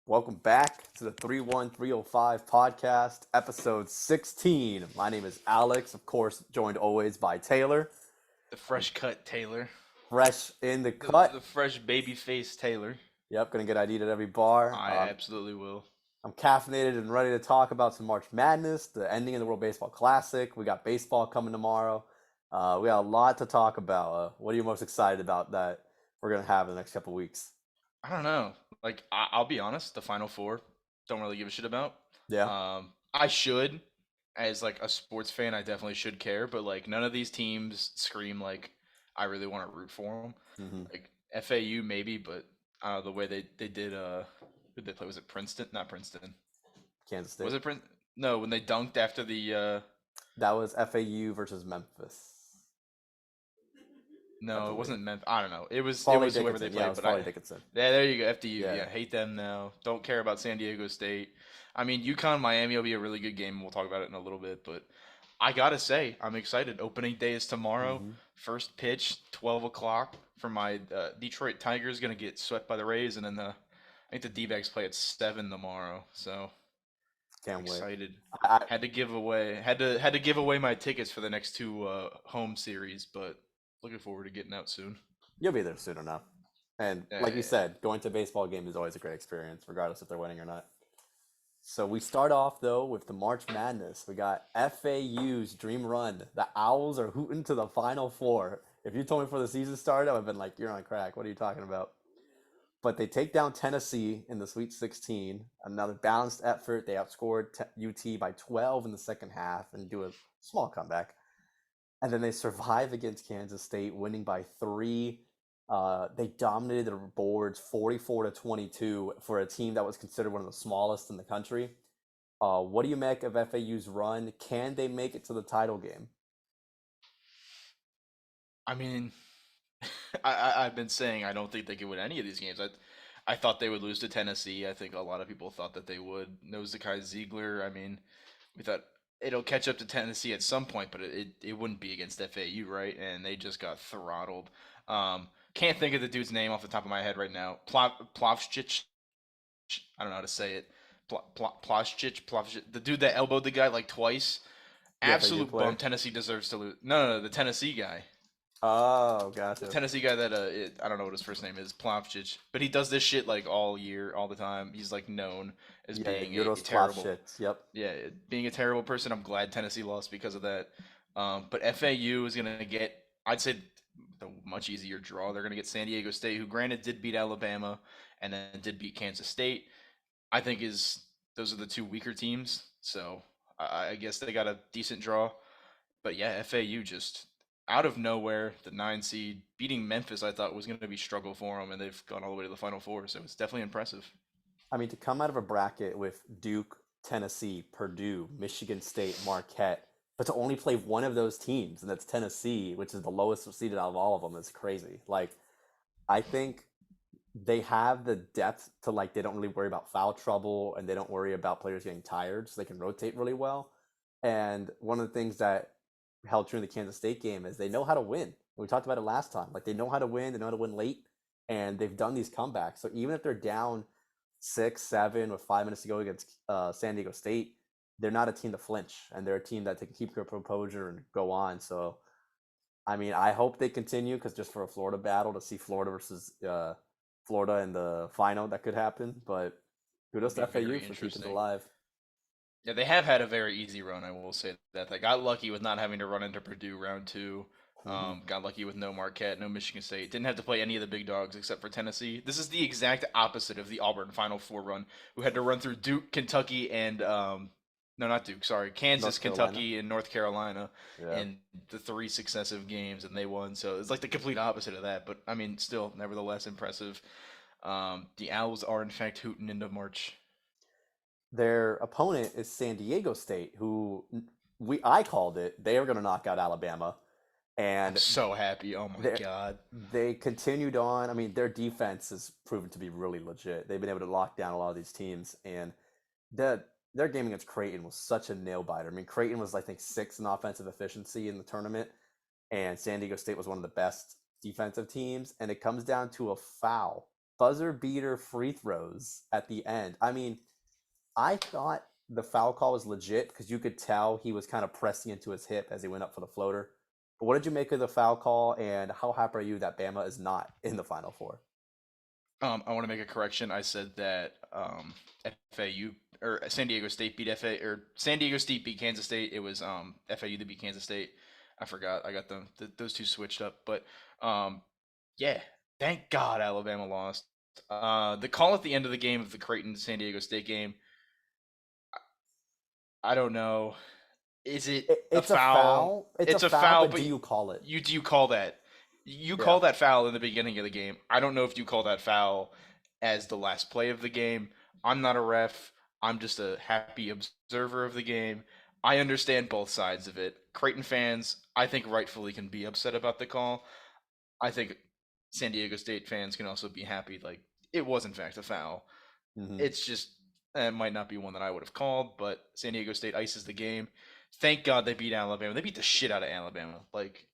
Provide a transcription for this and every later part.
Welcome back to the 31305 podcast, episode 16. My name is Alex, of course, joined always by Taylor. The fresh cut Taylor. Fresh in the The, cut. the fresh baby face Taylor. Yep, gonna get ID'd at every bar. I absolutely will. I'm caffeinated and ready to talk about some March Madness, the ending of the World Baseball Classic. We got baseball coming tomorrow. We got a lot to talk about. What are you most excited about that we're gonna have in the next couple weeks? I don't know. I'll be honest, the Final Four, don't really give a shit about. Yeah. I should, as like a sports fan, I definitely should care. But like, none of these teams scream like I really want to root for them. hmm Like FAU maybe, but the way they did. Who did they play? Was it Princeton? Not Princeton. Kansas Was State. it Princeton? No, when they dunked after the. That was FAU versus Memphis. I No, it believe. wasn't Memphis. I don't know. It was whoever they Dickinson. Yeah, it played, was but Foley Dickinson. yeah, there you go. FDU. Yeah. Yeah, hate them now. Don't care about San Diego State. I mean, UConn Miami will be a really good game. We'll talk about it in a little bit, but I gotta say, I'm excited. Opening day is tomorrow. hmm First pitch, 12 o'clock for my Detroit Tigers. Gonna get swept by the Rays, and then I think the D-backs play at 7 tomorrow. So I'm Can't wait. excited. I, Had to give away my tickets for the next two home series, but looking forward to getting out soon. you'll be there soon enough. And Yeah, like you yeah, yeah. said, going to a baseball game is always a great experience, regardless if they're winning or not. So we start off though with the March Madness. We got FAU's Dream Run. The Owls are hooting to the Final Four. If you told me before the season started, I would have been like, "You're on crack. What are you talking about?" But they take down Tennessee in the Sweet 16. Another balanced effort. They outscored UT by 12 in the second half and do a small comeback. And then they survive against Kansas State, winning by three. They dominated the boards 44-22 for a team that was considered one of the smallest in the country. What do you make of FAU's run? Can they make it to the title game? I mean, I've been saying I don't think they could win any of these games. I thought they would lose to Tennessee. I think a lot of people thought that they would. Nosekai Ziegler. I mean, we thought it'll catch up to Tennessee at some point, but it wouldn't be against FAU, right? And they just got throttled. Can't think of the dude's name off the top of my head right now. Plavšić. I don't know how to say it. Plavšić. The dude that elbowed the guy like twice. The FAU Absolute bum. player? Tennessee deserves to lose. No, the Tennessee guy. Oh, The gotcha. Tennessee guy that I don't know what his first name is, Plavšić, but he does this shit like all year, all the time. He's like known as Yeah, being a Euros terrible, Plavšić. Yep. yeah, being a terrible person. I'm glad Tennessee lost because of that. But FAU is gonna get, I'd say, the much easier draw. They're gonna get San Diego State, who granted did beat Alabama and then did beat Kansas State. I think is those are the two weaker teams. So I guess they got a decent draw. But yeah, FAU just out of nowhere, the 9 seed beating Memphis, I thought was going to be struggle for them, and they've gone all the way to the Final Four. So it's definitely impressive. I mean, to come out of a bracket with Duke, Tennessee, Purdue, Michigan State, Marquette, but to only play one of those teams, and that's Tennessee, which is the lowest seeded out of all of them, is crazy. Like, I think they have the depth to like they don't really worry about foul trouble and they don't worry about players getting tired, so they can rotate really well. And one of the things that held true in the Kansas State game is they know how to win. We talked about it last time. Like they know how to win, they know how to win late, and they've done these comebacks. So even if they're down 6-7 with 5 minutes to go against San Diego State, they're not a team to flinch, and they're a team that can keep their composure and go on. So I mean, I hope they continue because just for a Florida battle to see Florida versus Florida in the final, that could happen. But kudos It'd to be FAU very for keeping it interesting. alive. Yeah, they have had a very easy run. I will say that they got lucky with not having to run into Purdue round two. hmm Got lucky with no Marquette, no Michigan State. Didn't have to play any of the big dogs except for Tennessee. This is the exact opposite of the Auburn Final Four run, who had to run through Duke, Kentucky, and no, not Duke. Sorry, Kansas, North Carolina. Kentucky, and North Carolina Yeah. in the three successive games, and they won. So it's like the complete opposite of that. But I mean, still, nevertheless, impressive. The Owls are in fact hooting into March. Their opponent is San Diego State, who I called it. They were going to knock out Alabama, I'm and so happy. Oh my they god. they continued on. I mean, their defense has proven to be really legit. They've been able to lock down a lot of these teams, and the their game against Creighton was such a nail biter. I mean, Creighton was I think sixth in offensive efficiency in the tournament, and San Diego State was one of the best defensive teams. And it comes down to a foul. buzzer beater free throws at the end. I mean, I thought the foul call was legit because you could tell he was kind of pressing into his hip as he went up for the floater. But what did you make of the foul call, and how happy are you that Bama is not in the Final Four? I want to make a correction. I said that FAU or San Diego State beat FA or San Diego State beat Kansas State. It was FAU that beat Kansas State. I forgot. I got them those two switched up. But um, yeah, thank God Alabama lost. The call at the end of the game of the Creighton San Diego State game. I don't know. Is it a It's a foul? foul. It's a It's a foul, foul, but but do you call it? you do you call that? You Yeah. call that foul in the beginning of the game. I don't know if you call that foul as the last play of the game. I'm not a ref. I'm just a happy observer of the game. I understand both sides of it. Creighton fans, I think rightfully can be upset about the call. I think San Diego State fans can also be happy like it was in fact a foul. Hmm. It's just it might not be one that I would have called, but San Diego State ices the game. Thank God they beat Alabama. They beat the shit out of Alabama. Like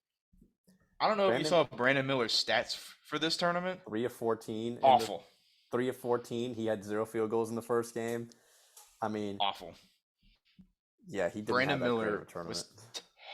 I don't know if you Brandon, saw Brandon Miller's stats for this tournament. 3 of 14 in the Awful, 3 of 14. He had 0 field goals in the first game. I mean, awful. yeah, he didn't have Brandon that great of a Miller tournament. was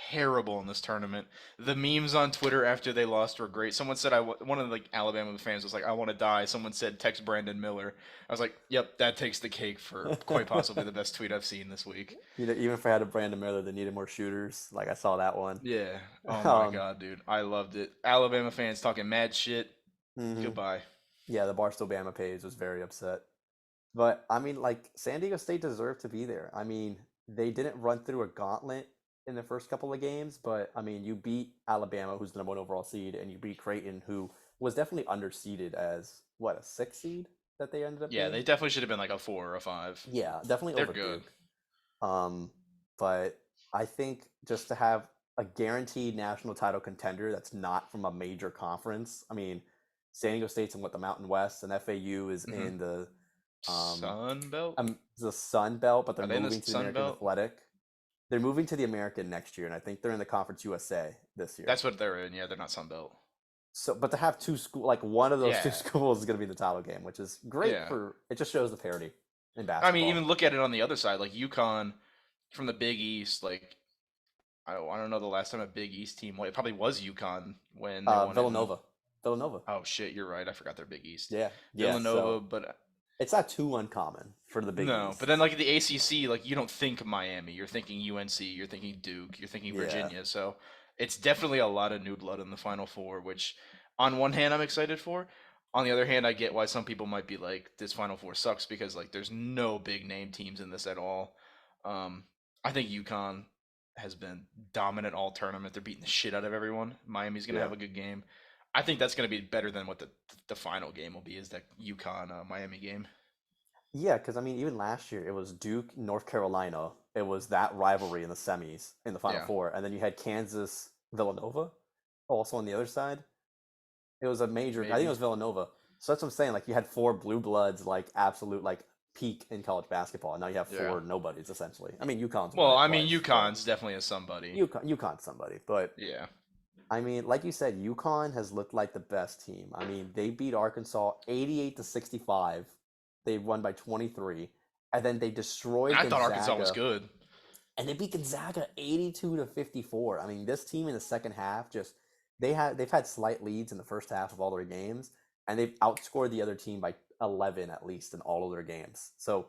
terrible in this tournament. The memes on Twitter after they lost were great. Someone said one of the like Alabama fans was like, "I want to die." Someone said, "Text Brandon Miller." I was like, "Yep, that takes the cake for quite possibly the best tweet I've seen this week." Even if I had a Brandon Miller, they needed more shooters. Like I saw that one. Yeah. Oh my Um, god, dude, I loved it. Alabama fans talking mad shit. mhm. Goodbye. Yeah, the Barstool Bama page was very upset. But I mean, like San Diego State deserved to be there. I mean, they didn't run through a gauntlet in the first couple of games, but I mean, you beat Alabama, who's the number one overall seed, and you beat Creighton, who was definitely underseeded as what, a 6 seed that they ended up Yeah, being. they definitely should have been like a 4 or a 5. Yeah, definitely They're over good. Duke. Um, but I think just to have a guaranteed national title contender that's not from a major conference. I mean, San Diego State's in what, the Mountain West, and FAU is Hmm. in um Sun Belt? the Sun Belt, but they're Are they in the moving to the Sun American Belt? Athletic. They're moving to the American next year, and I think they're in the Conference USA this year. That's what they're in. Yeah, they're not Sun Belt. So, but to have two school, like one of those two Yeah. schools is going to be in the title game, which is great Yeah. for it. Just shows the parity in I mean, basketball. even look at it on the other side, like UConn from the Big East. Like I don't know the last time a Big East team won. It probably was UConn when they won in. Villanova, Villanova. Oh shit, you're right. I forgot they're Big East. Yeah, yeah. Villanova, So but it's not too uncommon for the Big no. But East. then like the ACC, like you don't think Miami. You're thinking UNC. You're thinking Duke. You're thinking Yeah, Virginia. So it's definitely a lot of new blood in the Final Four, which on one hand I'm excited for. On the other hand, I get why some people might be like, this Final Four sucks because like there's no big name teams in this at all. I think UConn has been dominant all tournament. They're beating the shit out of everyone. Miami's gonna yeah, have a good game. I think that's gonna be better than what the final game will be. Is that UConn Miami game? yeah. Because I mean, even last year it was Duke, North Carolina. It was that rivalry in the semis in the Final Yeah, Four, and then you had Kansas, Villanova, also on the other side. It was a major. I think it maybe. was Villanova. So that's what I'm saying. Like you had four blue bloods, like absolute like peak in college basketball, and now you have Yeah. four nobodies essentially. I mean, UConn's won Well, it I mean twice, but UConn's definitely a somebody. UConn's somebody. But Yeah. I mean, like you said, UConn has looked like the best team. I mean, they beat Arkansas 88-65. They won by 23, and then they And destroyed I thought Arkansas was Gonzaga, good. and they beat Gonzaga 82-54. I mean, this team in the second half just they've had slight leads in the first half of all their games, and they've outscored the other team by 11 at least in all of their games. So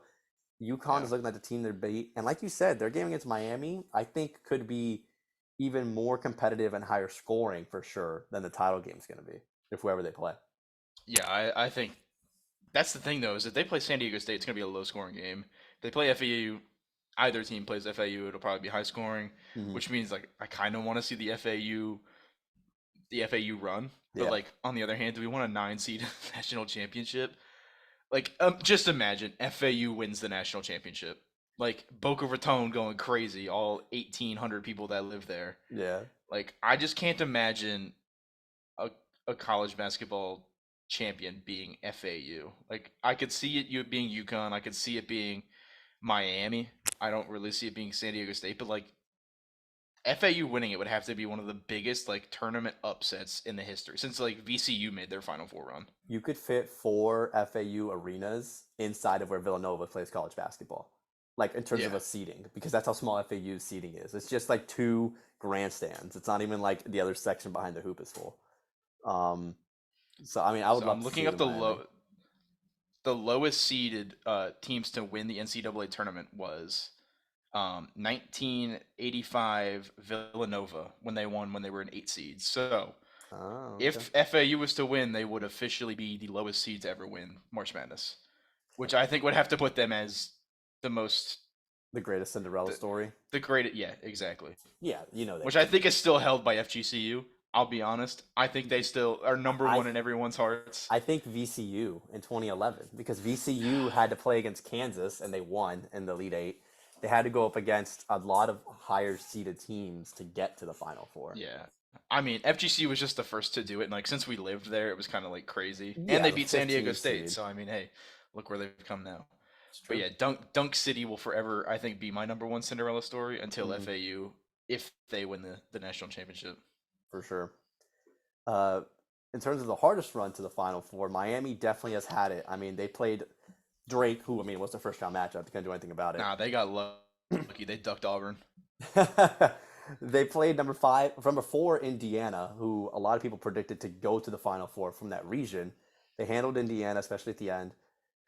UConn Yeah. is looking like the team they're beat, and like you said, their game against Miami, I think could be even more competitive and higher scoring for sure than the title game is going to be if whoever they play. Yeah, I think that's the thing though, is if they play San Diego State, it's gonna be a low scoring game. If they play FAU, either team plays FAU, it'll probably be high scoring, Hmm. which means like I kind of want to see the FAU run. But Yeah, like on the other hand, do we want a 9 seed national championship? Like just imagine FAU wins the national championship. Like Boca Raton going crazy, all 1,800 people that live there. yeah, Like I just can't imagine a a college basketball champion being FAU. Like I could see it you being UConn, I could see it being Miami. I don't really see it being San Diego State, but like FAU winning it would have to be one of the biggest like tournament upsets in the history since like VCU made their Final Four run. You could fit 4 FAU arenas inside of where Villanova plays college basketball, like in terms of Yeah. a seating, because that's how small FAU's seating is. It's just like 2 grandstands. It's not even like the other section behind the hoop is full. Um, so I mean, I would So love I'm to see looking it up in Miami. the lowest seeded teams to win the NCAA tournament was 1985 Villanova when they were an 8 seed. So Oh, okay. if FAU was to win, they would officially be the lowest seed to ever win March Madness, which I think would have to put them as the most The greatest Cinderella the, story. the greatest. Yeah, exactly. Yeah, you know they Which I would. think is still held by FGCU. I'll be honest. I think they still are number I one in everyone's hearts. I think VCU in 2011 because VCU had to play against Kansas and they won in the Elite Eight. They had to go up against a lot of higher seeded teams to get to the Final Four. Yeah. I mean, FGC was just the first to do it, and like since we lived there, it was kind of like crazy. And Yeah, they the beat San Diego 15 State, seed. so I mean, hey, look where they've come now. It's But true. yeah, Dunk City will forever, I think, be my number one Cinderella story until Hmm. FAU if they win the national championship. For sure. Uh, in terms of the hardest run to the Final Four, Miami definitely has had it. I mean, they played Drake, who I mean was their first round matchup. They couldn't do anything about it. Nah, they got lucky. They ducked Auburn. They played number 4, Indiana, who a lot of people predicted to go to the Final Four from that region. They handled Indiana, especially at the end.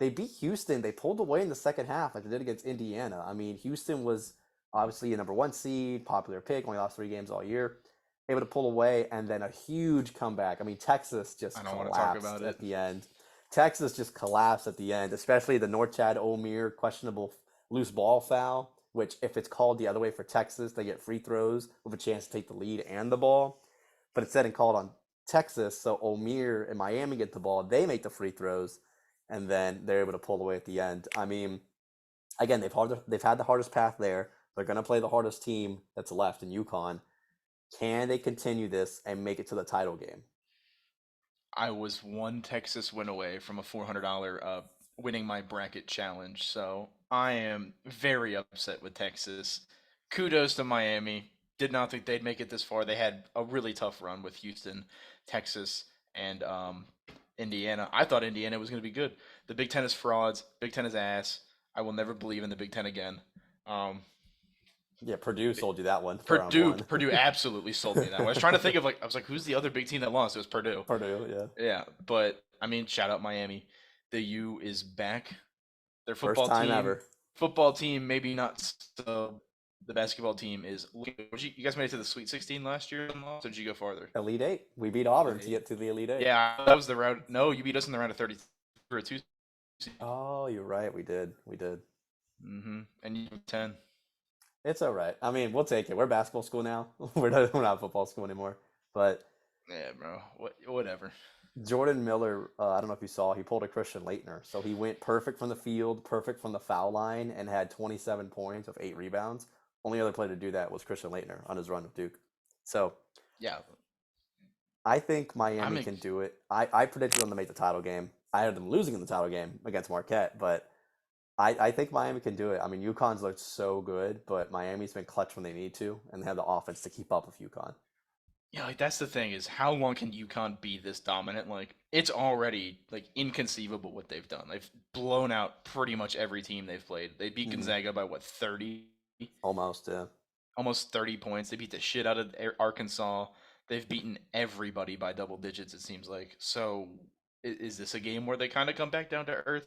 They beat Houston. They pulled away in the second half, like they did against Indiana. I mean, Houston was obviously a number 1 seed, popular pick, only lost 3 games all year, able to pull away, and then a huge comeback. I mean, Texas I just don't want to talk collapsed about it. at the end. Texas just collapsed at the end, especially the North Chad Omier questionable loose ball foul, which if it's called the other way for Texas, they get free throws with a chance to take the lead and the ball. But it's then called on Texas, so Omier and Miami get the ball, they make the free throws, and then they're able to pull away at the end. I mean, again, they've had the hardest path there. They're going to play the hardest team that's left in UConn. Can they continue this and make it to the title game? I was one Texas win away from a $400 winning my bracket challenge, so I am very upset with Texas. Kudos to Miami. Did not think they'd make it this far. They had a really tough run with Houston, Texas, and Indiana. I thought Indiana was going to be good. The Big Ten is frauds. Big Ten is ass. I will never believe in the Big Ten again. Um, Yeah, Purdue sold you that one for round Purdue, one. Purdue absolutely sold me that one. I was trying to think of I was like, who's the other big team that lost? It was Purdue. Purdue, yeah. Yeah, but I mean, shout out Miami. The U is back. Their First time ever. football team, maybe not so. The basketball team is. You guys made it to the Sweet 16 last year, or did you go farther? Elite Eight. We beat Auburn to Elite get to the Elite Eight. Yeah, that was the round. No, you beat us in the round of 30 for a 2. Oh, you're right. We did. We did. And you 10. It's all right. I mean, we'll take it. We're a basketball school now. We're not a football school anymore. But Yeah, bro. Whatever. Jordan Miller, I don't know if you saw, he pulled a Christian Laettner. So he went perfect from the field, perfect from the foul line, and had 27 points with 8 rebounds. Only other player to do that was Christian Laettner on his run with Duke. So Yeah, I think I Miami mean, can do it. I predicted them to make the title game. I had them losing in the title game against Marquette, but I think Miami can do it. I mean, UConn's looked so good, but Miami's been clutch when they need to, and they have the offense to keep up with UConn. yeah, like that's the thing is how long can UConn be this dominant? Like it's already like inconceivable what they've done. They've blown out pretty much every team they've played. They beat Hmm. Gonzaga by what 30, Almost, yeah. almost 30 points. They beat the shit out of Arkansas. They've beaten everybody by double digits. It seems like. So is this a game where they kind of come back down to earth?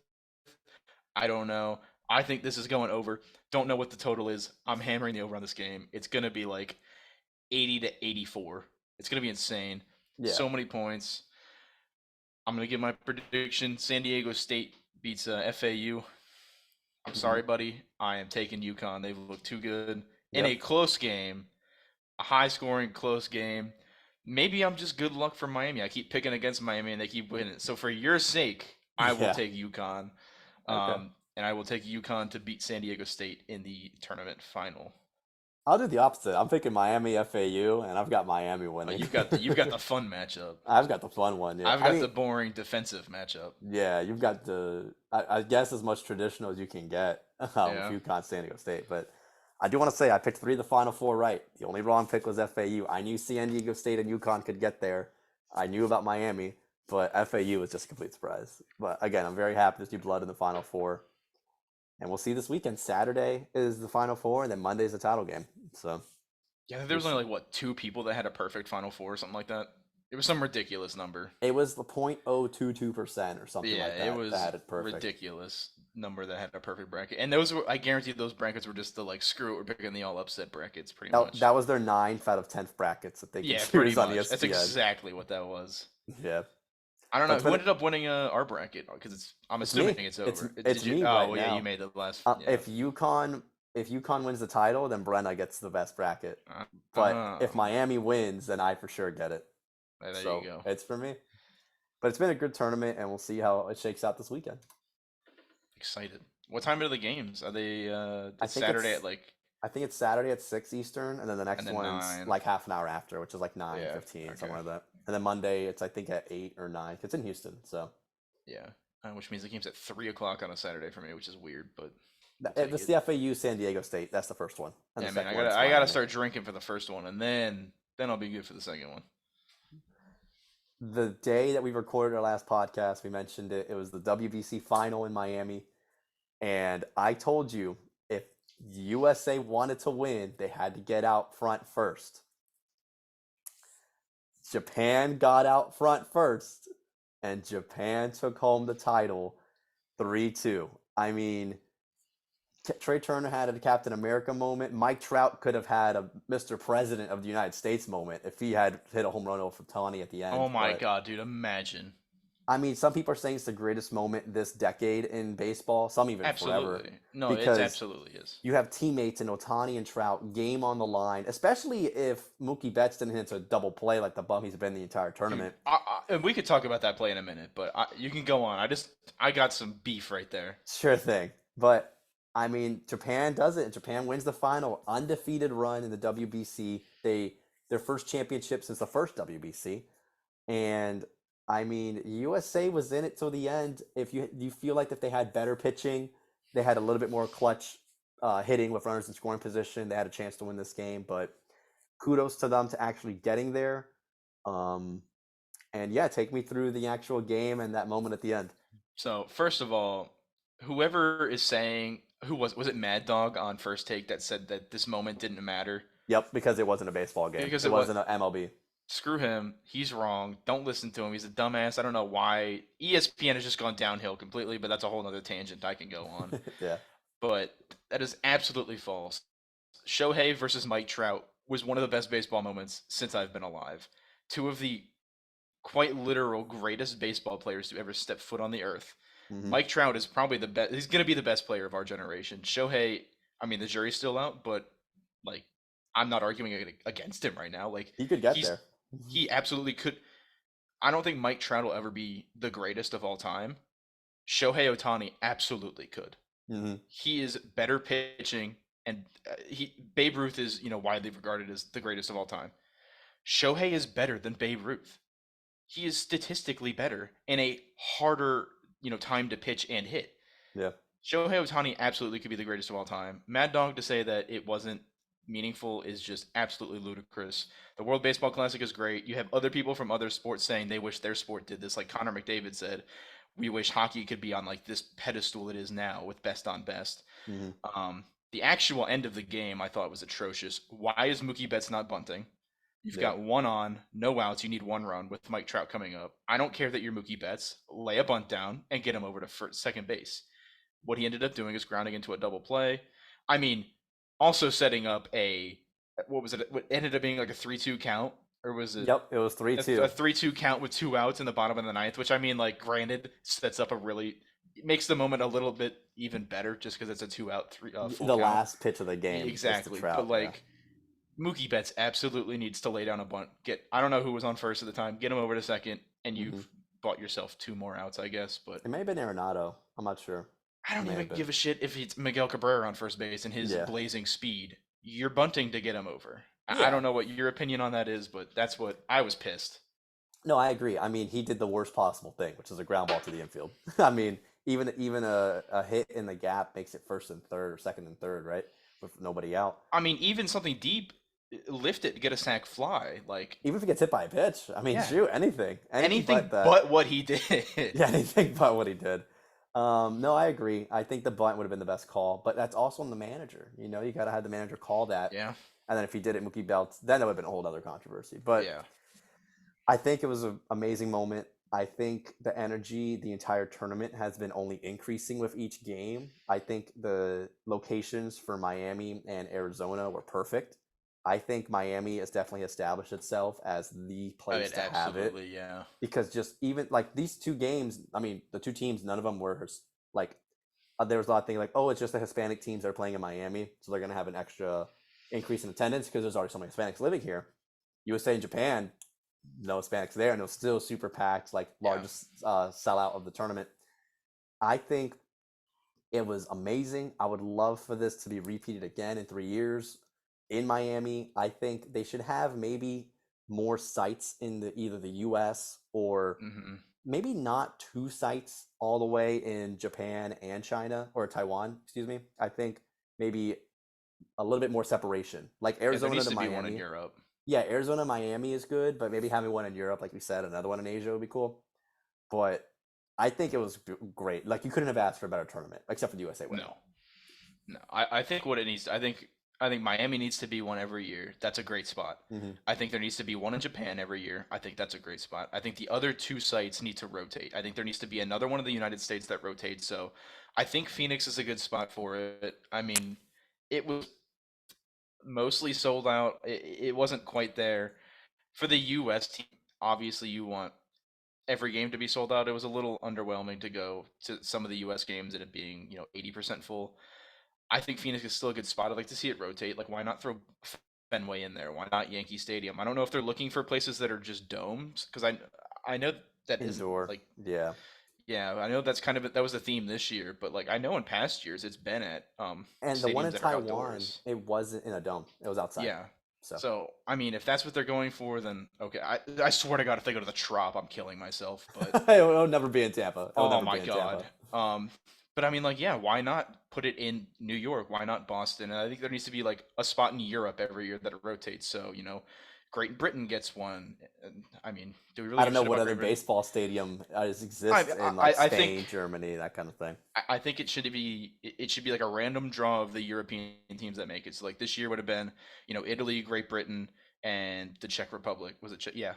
I don't know. I think this is going over. Don't know what the total is. I'm hammering the over on this game. It's gonna be like 80 to 84. It's gonna be insane. Yeah. So many points. I'm gonna give my prediction. San Diego State beats FAU. I'm Hmm. sorry, buddy. I am taking UConn. They've looked too good in a Yep. close game, a high-scoring close game. Maybe I'm just good luck for Miami. I keep picking against Miami and they keep winning. So for your sake, I will Yeah. take UConn, Okay. and I will take UConn to beat San Diego State in the tournament final. I'll do the opposite. I'm picking Miami FAU, and I've got Miami winning. You've got the fun matchup. I've got the fun one. Yeah. I've I got mean, the boring defensive matchup. yeah, you've got I guess as much traditional as you can get with Yeah. UConn San Diego State, but I do want to say I picked 3 of the final 4 right. The only wrong pick was FAU. I knew San Diego State and UConn could get there. I knew about Miami, but FAU was just a complete surprise. But again, I'm very happy to see Blood in the final 4. And we'll see this weekend. Saturday is the final 4, and then Monday's the title game. So Yeah, I think there was only like what 2 people that had a perfect Final Four or something like that. It was some ridiculous number. it was the 0.022% or something Yeah, like it that was had it perfect. ridiculous number that had a perfect bracket. And those were, I guarantee those brackets were just the like screw it, we're picking the all upset brackets pretty much. That was their 9th out of 10th brackets that they could Yeah, pretty choose on much. That's ESPN. exactly what that was. Yeah. I don't know That's who been ended up winning our bracket because I'm It's assuming me. it's over. It's Did you? me Oh, right well, yeah, now. you made the last. Yeah. If UConn wins the title, then Brenna gets the best bracket. But if Oh, Miami wins, then I for sure get it. there you So go. it's for me. But it's been a good tournament, and we'll see how it shakes out this weekend. Excited. What time are the games? Are they I it's think Saturday it's at like I think it's Saturday at 6 Eastern, and then the next and then one's 9? like half an hour after, which is like Yeah. 9:15, Okay. something like that. And then Monday, it's I think at 8 or 9. It's in Houston, so Yeah. Which means the game's at 3 o'clock on a Saturday for me, which is weird, but I'll take this it. the FAU San Diego State. That's the first one, and Yeah, the man, second one's I gotta Miami. start drinking for the first one, and then I'll be good for the second one. The day that we recorded our last podcast, we mentioned it. It was the WBC final in Miami, and I told you if USA wanted to win, they had to get out front first. Japan got out front first, and Japan took home the title 3-2. I mean, Trey Turner had a Captain America moment. Mike Trout could have had a Mr. President of the United States moment if he had hit a home run over Tawny at the end. Oh my But god, dude, imagine. I mean, some people are saying it's the greatest moment this decade in baseball, some even forever, Absolutely. No, it because absolutely is. you have teammates in Otani and Trout, game on the line, especially if Mookie Betts didn't hit a double play like the bum he's been the entire Dude, tournament. and we could talk about that play in a minute, but you can go on. I got some beef right there. Sure thing. But I mean, Japan does it, and Japan wins the final, undefeated run in the WBC. Their first championship since the first WBC, and I mean, USA was in it till the end. If you feel like if they had better pitching, they had a little bit more clutch hitting with runners in scoring position, they had a chance to win this game. But kudos to them to actually getting there. Um, and yeah, take me through the actual game and that moment at the end. So, first of all, whoever is saying who was it Mad Dog on First Take that said that this moment didn't matter? Yep, because it wasn't a baseball game. Because It it was wasn't an MLB. screw him. He's wrong. Don't listen to him. He's a dumbass. I don't know why. ESPN has just gone downhill completely, but that's a whole other tangent I can go on. Yeah. But that is absolutely false. Shohei versus Mike Trout was one of the best baseball moments since I've been alive. Two of the quite literal greatest baseball players to ever step foot on the earth. Hmm. Mike Trout is probably the best. He's going to be the best player of our generation. Shohei, I mean, the jury's still out, but like, I'm not arguing against him right now. Like, He could get he's there. he absolutely could. I don't think Mike Trout will ever be the greatest of all time. Shohei Ohtani absolutely could. Hmm. He is better pitching, and Babe Ruth is widely regarded as the greatest of all time. Shohei is better than Babe Ruth. He is statistically better in a harder time to pitch and hit. Yeah. Shohei Ohtani absolutely could be the greatest of all time. Mad Dog to say that it wasn't meaningful is just absolutely ludicrous. The World Baseball Classic is great. You have other people from other sports saying they wish their sport did this. Like Connor McDavid said, we wish hockey could be on like this pedestal it is now with best on best. Hmm. The actual end of the game I thought was atrocious. Why is Mookie Betts not bunting? You've Yeah. got one on, no outs. You need one run with Mike Trout coming up. I don't care that you're Mookie Betts. Lay a bunt down and get him over to second base. What he ended up doing is grounding into a double play. I mean, also setting up what was it? What ended up being like a 3-2 count, or was it? Yep, it was 3-2. A 3-2 count with 2 outs in the bottom of the ninth, which I mean, like, granted, sets up it makes the moment a little bit even better just because it's a 2-out, full The count. last pitch of the game. Exactly, Trout, but like. Mookie Betts absolutely needs to lay down a bunt. I don't know who was on first at the time. Get him over to second, and you've bought yourself 2 more outs, I guess. But it may have been Arenado. I'm not sure. I don't even give a shit if it's Miguel Cabrera on first base and his blazing speed. You're bunting to get him over. I don't know what your opinion on that is, but that's what I was pissed. No, I agree. I mean, he did the worst possible thing, which is a ground ball to the infield. I mean, even a hit in the gap makes it first and third or second and third, right? with nobody out. I mean, even something deep, lift it, get a sack fly. Like, Even if he gets hit by a pitch, I mean, yeah, shoot, anything but anything that. but what he did. Yeah, anything but what he did. No, I agree. I think the bunt would have been the best call, but that's also on the manager. You got to have the manager call that. Yeah, And then if he did it Mookie Betts, then that would have been a whole other controversy. But yeah. I think it was an amazing moment. I think the energy, the entire tournament has been only increasing with each game. I think the locations for Miami and Arizona were perfect. I think Miami has definitely established itself as the Oh, place it to have it absolutely, yeah. because just even like these two games, I mean, the two teams, none of them were like there was a lot of things like, oh, it's just the Hispanic teams that are playing in Miami, so they're going to have an extra increase in attendance because there's already so many Hispanics living here. USA and Japan, no Hispanics there, and it was still super packed, like Yeah. largest sellout of the tournament. I think it was amazing. I would love for this to be repeated again in 3 years in Miami. I think they should have maybe more sites in either the U.S. or Hmm. maybe not two sites all the way in Japan and China or Taiwan. Excuse me. I think maybe a little bit more separation, like Yeah, there Arizona needs to to be one in Miami. Europe. Yeah, Arizona, Miami is good, but maybe having one in Europe, like we said, another one in Asia would be cool. But I think it was great. Like you couldn't have asked for a better tournament, except for the USA winning. No, no. I think what it needs. I think Miami needs to be one every year. That's a great spot. Mm-hmm. I think there needs to be one in Japan every year. I think that's a great spot. I think the other two sites need to rotate. I think there needs to be another one in the United States that rotates. So I think Phoenix is a good spot for it. I mean, it was mostly sold out. It wasn't quite there for the U.S. team. Obviously, you want every game to be sold out. It was a little underwhelming to go to some of the U.S. games and it being 80% full. I think Phoenix is still a good spot. I'd like to see it rotate. Like, why not throw Fenway in there? Why not Yankee Stadium? I don't know if they're looking for places that are just domes because I know that isn't Indoor, like, yeah. yeah, I know that's kind of that was the theme this year, but like I know in past years it's been at And the one stadiums in that are Taiwan, outdoors. it wasn't in a dome; it was outside. Yeah. So So I mean, if that's what they're going for, then okay. I swear to God, if they go to the Trop, I'm killing myself. But it will never be in Tampa. It will oh never my be in God. Tampa. But I mean, like, yeah, why not put it in New York? Why not Boston? And I think there needs to be like a spot in Europe every year that it rotates. So, Great Britain gets one. And, I mean, do we really I give don't a know shit what about other Great Britain? baseball stadium I, exists in I, like I think Spain, Germany, that kind of thing. I think it should be like a random draw of the European teams that make it. So like this year would have been, Italy, Great Britain, and the Czech Republic. Was it? Yeah.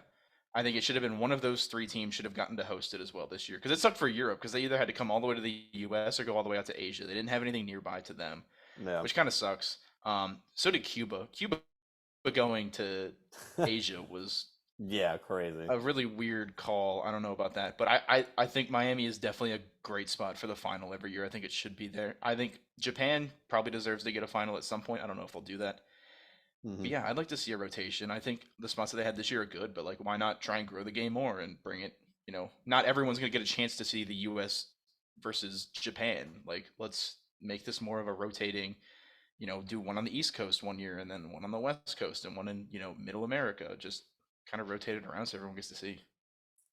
I think it should have been one of those three teams should have gotten to host it as well this year because it sucked for Europe because they either had to come all the way to the U.S. or go all the way out to Asia. They didn't have anything nearby to them, Yeah. which kind of sucks. So did Cuba. Cuba going to Asia was Yeah, crazy. a really weird call. I don't know about that, but I think Miami is definitely a great spot for the final every year. I think it should be there. I think Japan probably deserves to get a final at some point. I don't know if they'll do that. Hmm. But yeah, I'd like to see a rotation. I think the spots that they had this year are good, but like why not try and grow the game more and bring it, not everyone's going to get a chance to see the US versus Japan. Like let's make this more of a rotating, do one on the East Coast one year and then one on the West Coast and one in, Middle America. Just kind of rotate it around so everyone gets to see.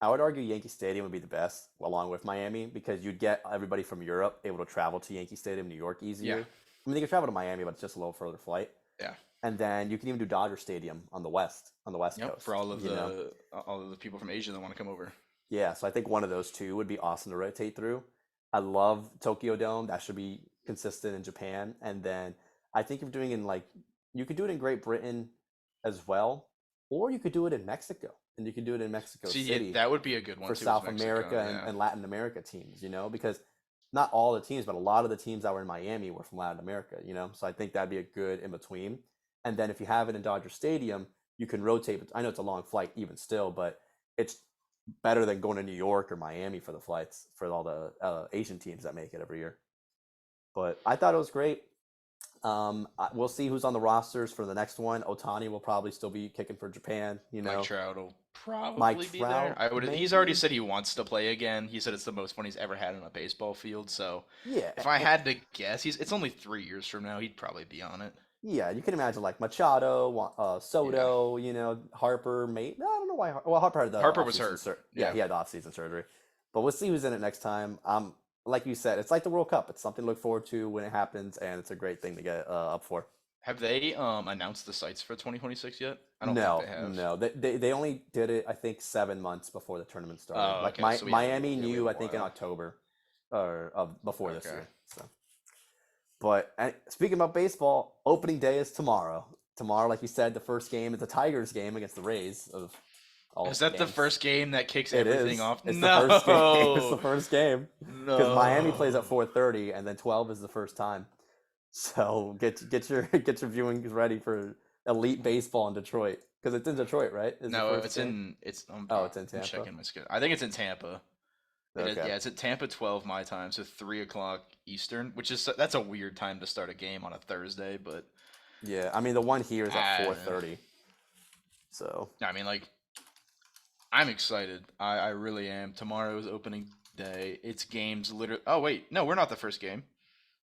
I would argue Yankee Stadium would be the best, along with Miami, because you'd get everybody from Europe able to travel to Yankee Stadium, New York, easier. Yeah. I mean, they could travel to Miami, but it's just a little further flight. Yeah. And then you can even do Dodger Stadium on the West Yep, for Coast. all of the people from Asia that want to come over. Yeah, so I think one of those two would be awesome to rotate through. I love Tokyo Dome. That should be consistent in Japan. And then I think if doing in like you could do it in Great Britain as well, or you could do it in Mexico. And you could do it in Mexico See, City that would be a good one for too. Is South Mexico? America Yeah. and Latin America teams, because not all the teams, but a lot of the teams that were in Miami were from Latin America. So I think that'd be a good in between. And then if you have it in Dodger Stadium, you can rotate. I know it's a long flight even still, but it's better than going to New York or Miami for the flights for all the Asian teams that make it every year. But I thought it was great. We'll see who's on the rosters for the next one. Otani will probably still be kicking for Japan. Mike Trout will Mike probably be there. Trout, He's already maybe. said he wants to play again. He said it's the most fun he's ever had on a baseball field. So Yeah, if I had to guess, it's only 3 years from now. He'd probably be on it. yeah. You can imagine like Machado, Yeah. Soto. Harper. Mate, I don't know why. Well, Harper had the Harper was offseason hurt. Yeah, Yeah. he had the offseason surgery. But we'll see who's in it next time. like you said, it's like the World Cup. It's something to look forward to when it happens, and it's a great thing to get up for. Have they announced the sites for 2026 yet? I don't think they No, have. no. They only did it, I think, 7 months before the tournament started. Oh, Like okay. So Miami we have knew, a I think, in while. October, or before this Okay. year. So, but speaking about baseball, opening day is tomorrow. Tomorrow, like you said, the first game is the Tigers game against the Rays of Is all that the games. first game that kicks It everything is. off? It's the first game. It's the No. first game because Miami plays at No. 4:30, and then 12 is the first time. So get your get your viewings ready for elite baseball in Detroit because it's in Detroit, right? Is the No, first game? Oh, it's in I'm Tampa. checking my schedule. I think it's in Tampa. It is, Okay. yeah, it's at Tampa 12 my time, so 3 o'clock Eastern, which is that's a weird time to start a game on a Thursday, but Yeah, I mean the one here is at uh, 4:30. So I mean like I'm excited. I really am. Tomorrow is opening day. It's games literally. Oh wait, no, we're not the first game.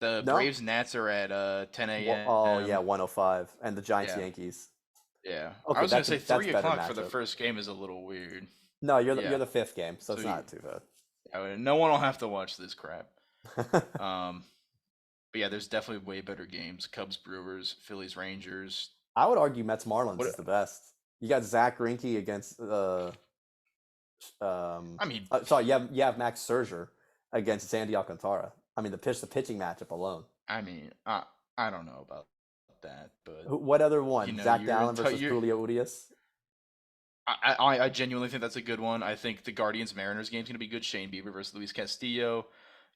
The no. Braves Nats are at 10 Oh yeah, a.m. 105, and the Giants Yeah, Yankees. yeah. I Okay, was gonna say that's three better o'clock for the matchup. first game is a little weird. No, you're Yeah. the fifth game, so So it's not too bad. no one will have to watch this crap. Um, but yeah, there's definitely way better games. Cubs Brewers, Phillies Rangers. I would argue Mets Marlins What is the best. You got Zach Greinke against I mean, sorry, you have Max Scherzer against Sandy Alcantara. I mean the pitching matchup alone. I mean, I don't know about that, but What other one? Zach you're Gallen versus you're. Julio Urias. I genuinely think that's a good one. I think the Guardians Mariners game's gonna be good. Shane Bieber versus Luis Castillo.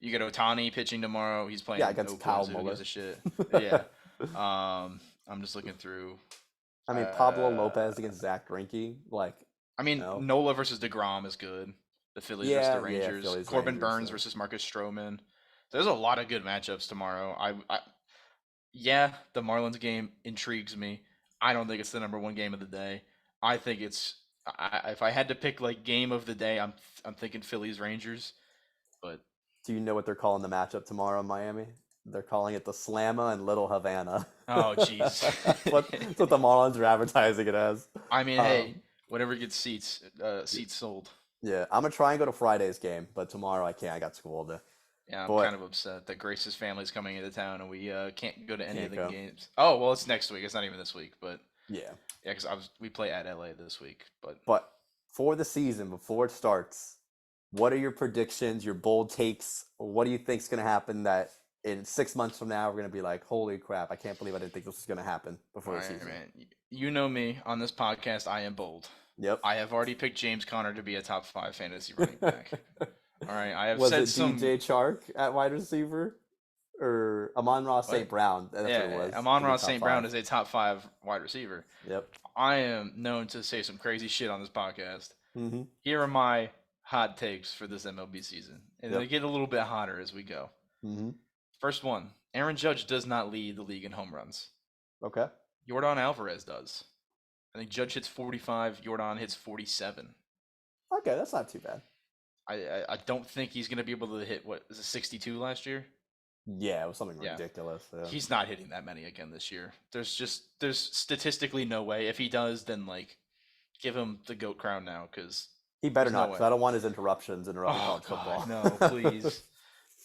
You get Otani pitching tomorrow. He's Yeah, playing against Kyle Oakland, so who gives Muller. a shit? Yeah. I'm just looking through. I mean Pablo Uh, Lopez against Zach Greinke. Like, I mean, no. Nola versus DeGrom is good. The Phillies versus the Yeah, Rangers. Phillies Corbin Rangers. Burns versus Marcus Stroman. There's a lot of good matchups tomorrow. Yeah, the Marlins game intrigues me. I don't think it's the number one game of the day. I think it's if I had to pick like game of the day, I'm thinking Phillies Rangers. But Do you know what they're calling the matchup tomorrow in Miami? They're calling it the Slamma and Little Havana. oh jeez. That's what the Marlins are advertising it as. I mean, hey, Um, whatever gets seats sold. yeah, I'm gonna try and go to Friday's game, but tomorrow I can't. I got school all day. Yeah, I'm kind But of upset that Grace's family's coming into town and we can't go to any of can't the go. games. Oh well, it's next week. It's not even this week, but Yeah. yeah, because we play at LA this week. But But for the season, before it starts, what are your predictions, your bold takes? What do you think's gonna happen that in 6 months from now we're gonna be like, holy crap, I can't believe I didn't think this was gonna happen all before the right, season. man, you know me on this podcast. I am bold. Yep. I have already picked James Conner to be a top 5 fantasy running back. All right, I have Was said it DJ Chark at wide receiver? Or Amon-Ra St. what? Brown? That's what it Yeah, was to be Amon-Ra top St. Brown five. is a top 5 wide receiver. Yep. I am known to say some crazy shit on this podcast. Mm-hmm. Here are my hot takes for this MLB season, and they Yep. get a little bit hotter as we go. Mm-hmm. First one, Aaron Judge does not lead the league in home runs. Okay. Yordan Alvarez does. I think Judge hits 45, Yordan hits 47. Okay, that's not too bad. I don't think he's going to be able to hit, what, was it 62 last year? Yeah, it was something Yeah. ridiculous. Yeah. He's not hitting that many again this year. There's statistically no way. If he does, then like give him the GOAT crown now because He better there's no not, way. because I don't want his interruptions interrupting Oh college God, football. no, please.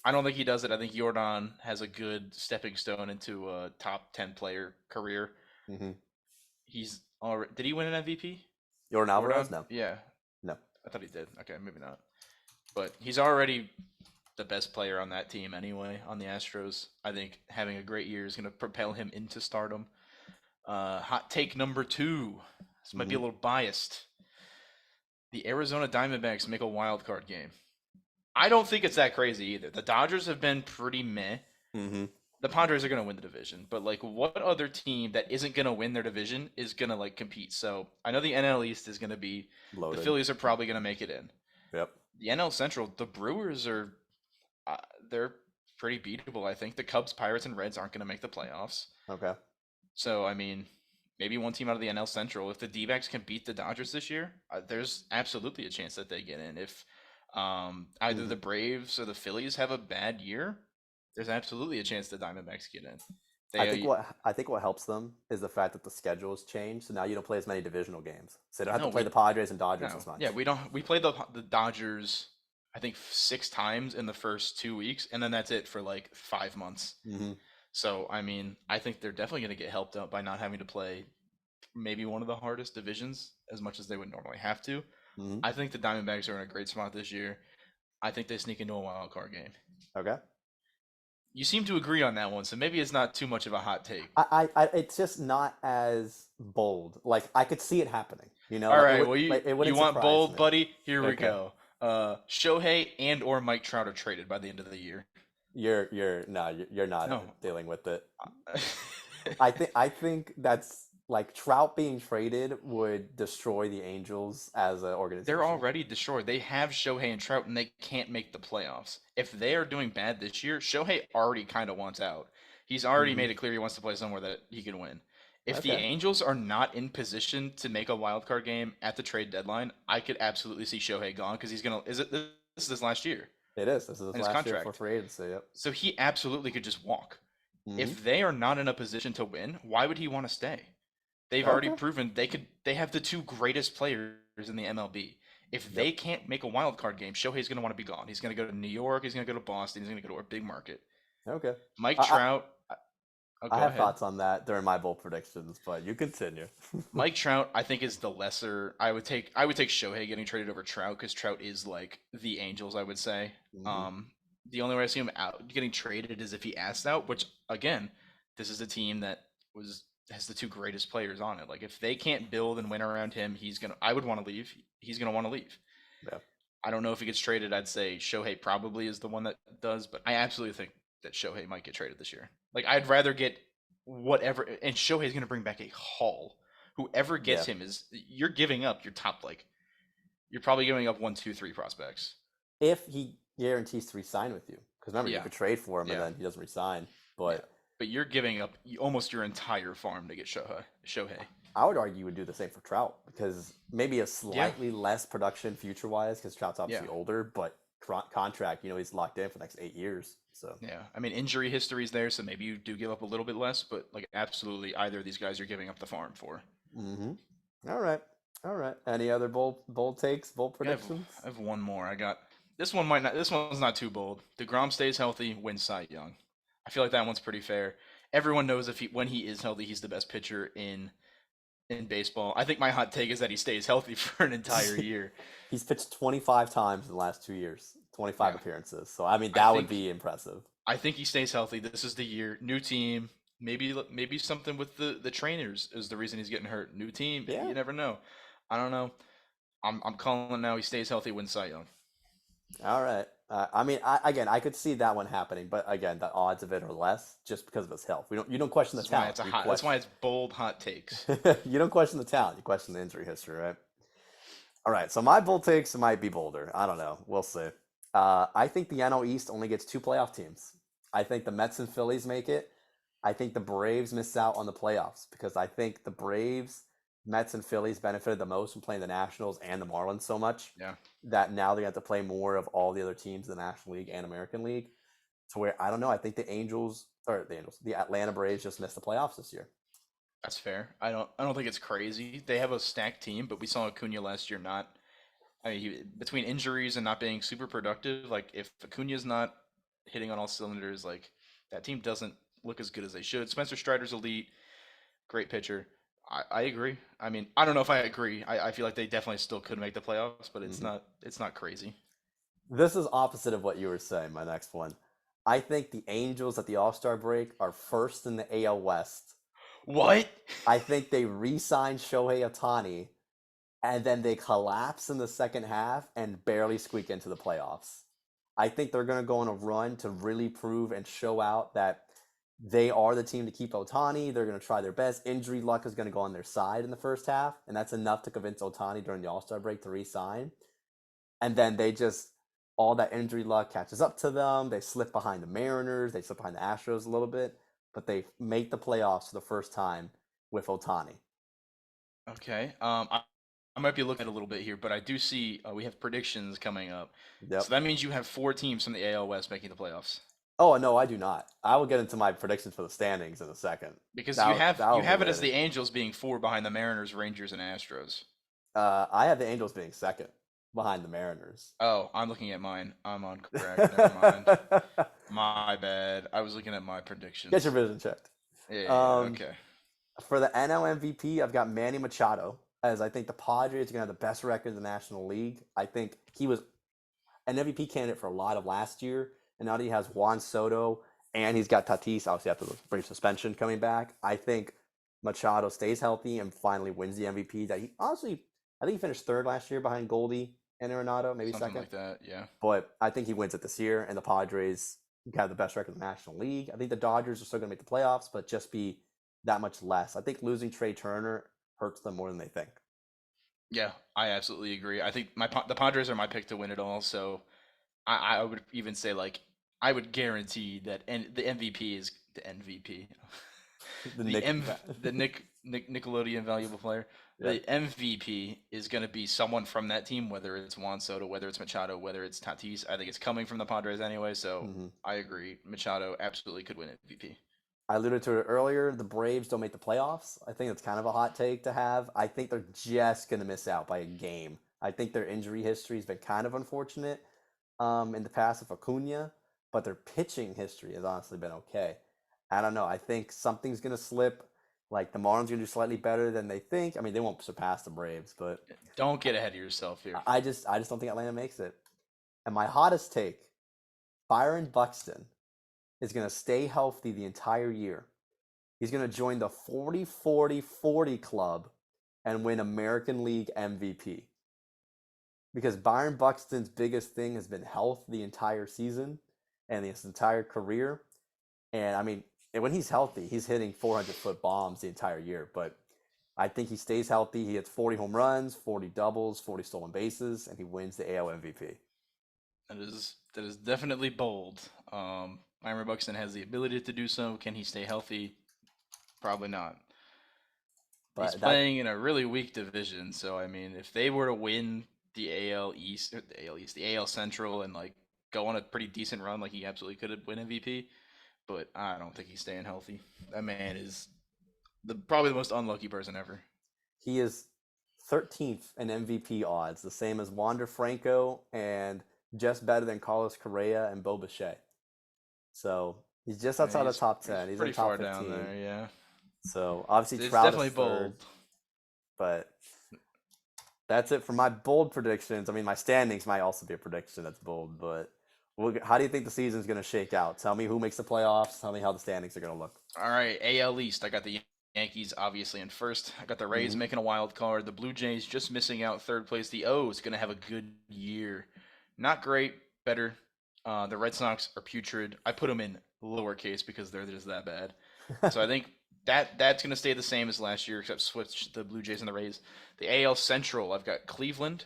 I don't think he does it. I think Yordan has a good stepping stone into a top 10 player career. Mm-hmm. He's already. Did he win an MVP? Jordan Alvarez? Yordan? No. Yeah, No. I thought he did. Okay, maybe not. But he's already the best player on that team anyway, on the Astros. I think having a great year is going to propel him into stardom. Hot take number 2. This might be a Mm-hmm. little biased. The Arizona Diamondbacks make a wild card game. I don't think it's that crazy either. The Dodgers have been pretty meh. Mm-hmm. The Padres are going to win the division, but like what other team that isn't going to win their division is going to like compete? So I know the NL East is going to be the Loaded. Phillies are probably going to make it in. Yep. The NL Central, the Brewers are they're pretty beatable. I think the Cubs, Pirates, and Reds aren't going to make the playoffs. Okay. So I mean, maybe one team out of the NL Central. If the D-backs can beat the Dodgers this year, there's absolutely a chance that they get in. If either the Braves or the Phillies have a bad year, there's absolutely a chance the Diamondbacks get in. I think what helps them is the fact that the schedule's changed, so now you don't play as many divisional games. So they don't have No, to play the Padres and Dodgers no, as much. yeah, we don't. We play the Dodgers I think 6 times in the first 2 weeks, and then that's it for like 5 months. Hmm. So I mean, I think they're definitely going to get helped out by not having to play maybe one of the hardest divisions as much as they would normally have to. Hmm. I think the Diamondbacks are in a great spot this year. I think they sneak into a wild card game. Okay. You seem to agree on that one, so maybe it's not too much of a hot take. It's just not as bold. Like I could see it happening. All Like right, well it you wouldn't want surprise bold, me. buddy? Here we Okay. go. Shohei and or Mike Trout are traded by the end of the year. You're no, you're not No. dealing with it. I think that's like Trout being traded would destroy the Angels as an They're organization. already destroyed. They have Shohei and Trout, and they can't make the playoffs. If they are doing bad this year, Shohei already kind of wants out. He's already Hmm. made it clear he wants to play somewhere that he can win. If the Okay. Angels are not in position to make a wild card game at the trade deadline, I could absolutely see Shohei gone because he's gonna. Is it this is his last year It is. This is his in his last year for contract? free agency. Yep. So he absolutely could just walk. Hmm. If they are not in a position to win, why would he want to stay? They've already Okay. proven they could. They have the two greatest players in the MLB. If Yep. they can't make a wild card game, Shohei's going to want to be gone. He's going to go to New York. He's going to go to Boston. He's going to go to a big market. Okay. Mike I, Trout. Oh, I go have ahead. thoughts on that during my bold predictions, but you continue. Mike Trout, I think, is the lesser. I would take Shohei getting traded over Trout because Trout is like the Angels. I would say. Hmm. The only way I see him out getting traded is if he asked out. Which again, this is a team that was has the two greatest players on it. Like if they can't build and win around him, he's gonna. I would want to leave. He's gonna want to leave. Yeah. I don't know if he gets traded. I'd say Shohei probably is the one that does, but I absolutely think that Shohei might get traded this year. Like I'd rather get whatever, and Shohei's going to bring back a haul. Whoever Yeah. gets him is you're giving up your top like you're probably giving up 1, 2, 3 prospects. If he guarantees to resign with you, because remember you Yeah, could trade for him and yeah, then he doesn't resign. yeah. But But you're giving up almost your entire farm to get Shohei. Shohei. I would argue you would do the same for Trout because maybe a Yeah, slightly less production future wise because Trout's yeah. obviously older, but contract, he's locked in for the next 8 years. So, Yeah, I mean injury history is there, so maybe you do give up a little bit less, but like absolutely either of these guys you're giving up the farm for. hmm. All right, all right. Any other bold takes, bold I have predictions? I have one more. I got this one might not this one's not too bold. DeGrom stays healthy, wins Cy Young. I feel like that one's pretty fair. Everyone knows if he when he is healthy, he's the best pitcher in baseball. I think my hot take is that he stays healthy for an entire year. He's pitched 25 times in the last 2 years, 25 Yeah. appearances. So, I mean, I that would think be impressive. I think he stays healthy. This is the year. New team. Maybe something with the trainers is the reason he's getting hurt. New team. Yeah. You never know. I don't know. I'm calling now. He stays healthy, wins Cy Young. All right. I mean, again, I could see that one happening, but again, the odds of it are less just because of his health. You don't question the That's why talent. it's a hot. That's why it's bold hot takes. You don't question the talent. You question the injury history, right? All right. So my bold takes might be bolder. I don't know. We'll see. I think the NL East only gets two playoff teams. I think the Mets and Phillies make it. I think the Braves miss out on the playoffs because I think the Braves, Mets, and Phillies benefited the most from playing the Nationals and the Marlins so much Yeah. that now they have to play more of all the other teams in the National League and American League. To where I don't know. I think the Atlanta Braves just missed the playoffs this year. That's fair. I don't think it's crazy. They have a stacked team, but we saw Acuna last year not. I mean, between injuries and not being super productive, like if Acuna's not hitting on all cylinders, like that team doesn't look as good as they should. Spencer Strider's elite, great pitcher. I agree. I mean, I don't know if I agree. I feel like they definitely still could make the playoffs, but Hmm. it's not crazy. This is opposite of what you were saying. My next one. I think the Angels at the All Star break are first in the AL West. What? I think they re-signed Shohei Ohtani, and then they collapse in the second half and barely squeak into the playoffs. I think they're going to go on a run to really prove and show out that they are the team to keep Ohtani. They're going to try their best. Injury luck is going to go on their side in the first half, and that's enough to convince Ohtani during the All Star break to re-sign. And then all that injury luck catches up to them. They slip behind the Mariners. They slip behind the Astros a little bit, but they make the playoffs for the first time with Ohtani. Okay. I might be looking at it a little bit here, but I do see we have predictions coming up. So Yep. that means you have 4 teams from the AL West making the playoffs. Oh no, I do not. I will get into my predictions for the standings in a second. Because you That have that you will be have it as the later. Angels being 4 behind the Mariners, Rangers, and Astros. I have the Angels being second. behind the Mariners. Oh, I'm looking at mine. I'm on correct. Never mind. My bad. I was looking at my Get your predictions. vision checked. Yeah. Um, Okay. for the NL MVP, I've got Manny Machado, as I think the Padres are going to have the best record in the National League. I think he was an MVP candidate for a lot of last year, and now that he has Juan Soto and he's got Tatis, obviously after the brief suspension coming back, I think Machado stays healthy and finally wins the MVP. That he honestly, I think he finished third last year behind Goldie and Arenado, maybe Something second. like that. Yeah. But I think he wins it this year, and the Padres have the best record in the National League. I think the Dodgers are still going to make the playoffs, but just be that much less. I think losing Trey Turner hurts them more than they think. Yeah, I absolutely agree. I think the Padres are my pick to win it all. So I would even say like I would guarantee that the MVP is the MVP, The Nick, the Nickelodeon valuable player. yeah, The MVP is going to be someone from that team, whether it's Juan Soto, whether it's Machado, whether it's Tatis. I think it's coming from the Padres anyway. So hmm I agree. Machado absolutely could win MVP. I alluded to it earlier. The Braves don't make the playoffs. I think it's kind of a hot take to have. I think they're just going to miss out by a game. I think their injury history has been kind of unfortunate in the past with Acuna, but their pitching history has honestly been okay. I don't know. I think something's going to slip. Like the Marlins going to do slightly better than they think. I mean, they won't surpass the Braves, but Don't get ahead of yourself here. I just don't think Atlanta makes it. And my hottest take, Byron Buxton is going to stay healthy the entire year. He's going to join the 40-40-40 club and win American League MVP. Because Byron Buxton's biggest thing has been health the entire season and his entire career. And I mean, when he's healthy, he's hitting 400-foot bombs the entire year. But I think he stays healthy. He hits 40 home runs, 40 doubles, 40 stolen bases, and he wins the AL MVP. That is definitely bold. Myron Buxton has the ability to do so. Can he stay healthy? Probably not. He's But that playing in a really weak division, so I mean, if they were to win the AL East, the AL Central, and like go on a pretty decent run, like he absolutely could win MVP. But I don't think he's staying healthy. That man is probably the most unlucky person ever. he is 13th in MVP odds, the same as Wander Franco and just better than Carlos Correa and Bo Bichette. So he's just Yeah, outside the he's top he's 10. He's in pretty the top far down 15. there. Yeah, So obviously it's Trout is definitely third, bold. but that's it for my bold predictions. I mean, my standings might also be a prediction that's bold, but how do you think the season's going to shake out? Tell me who makes the playoffs. Tell me how the standings are going to look. All right, AL East. I got the Yankees obviously in first. I got the Rays hmm making a wild card. The Blue Jays just missing out third place. The O's gonna have a good year. Not great, better. The Red Sox are putrid. I put them in lowercase because they're just that bad. So I think that's gonna stay the same as last year, except switch the Blue Jays and the Rays. The AL Central. I've got Cleveland.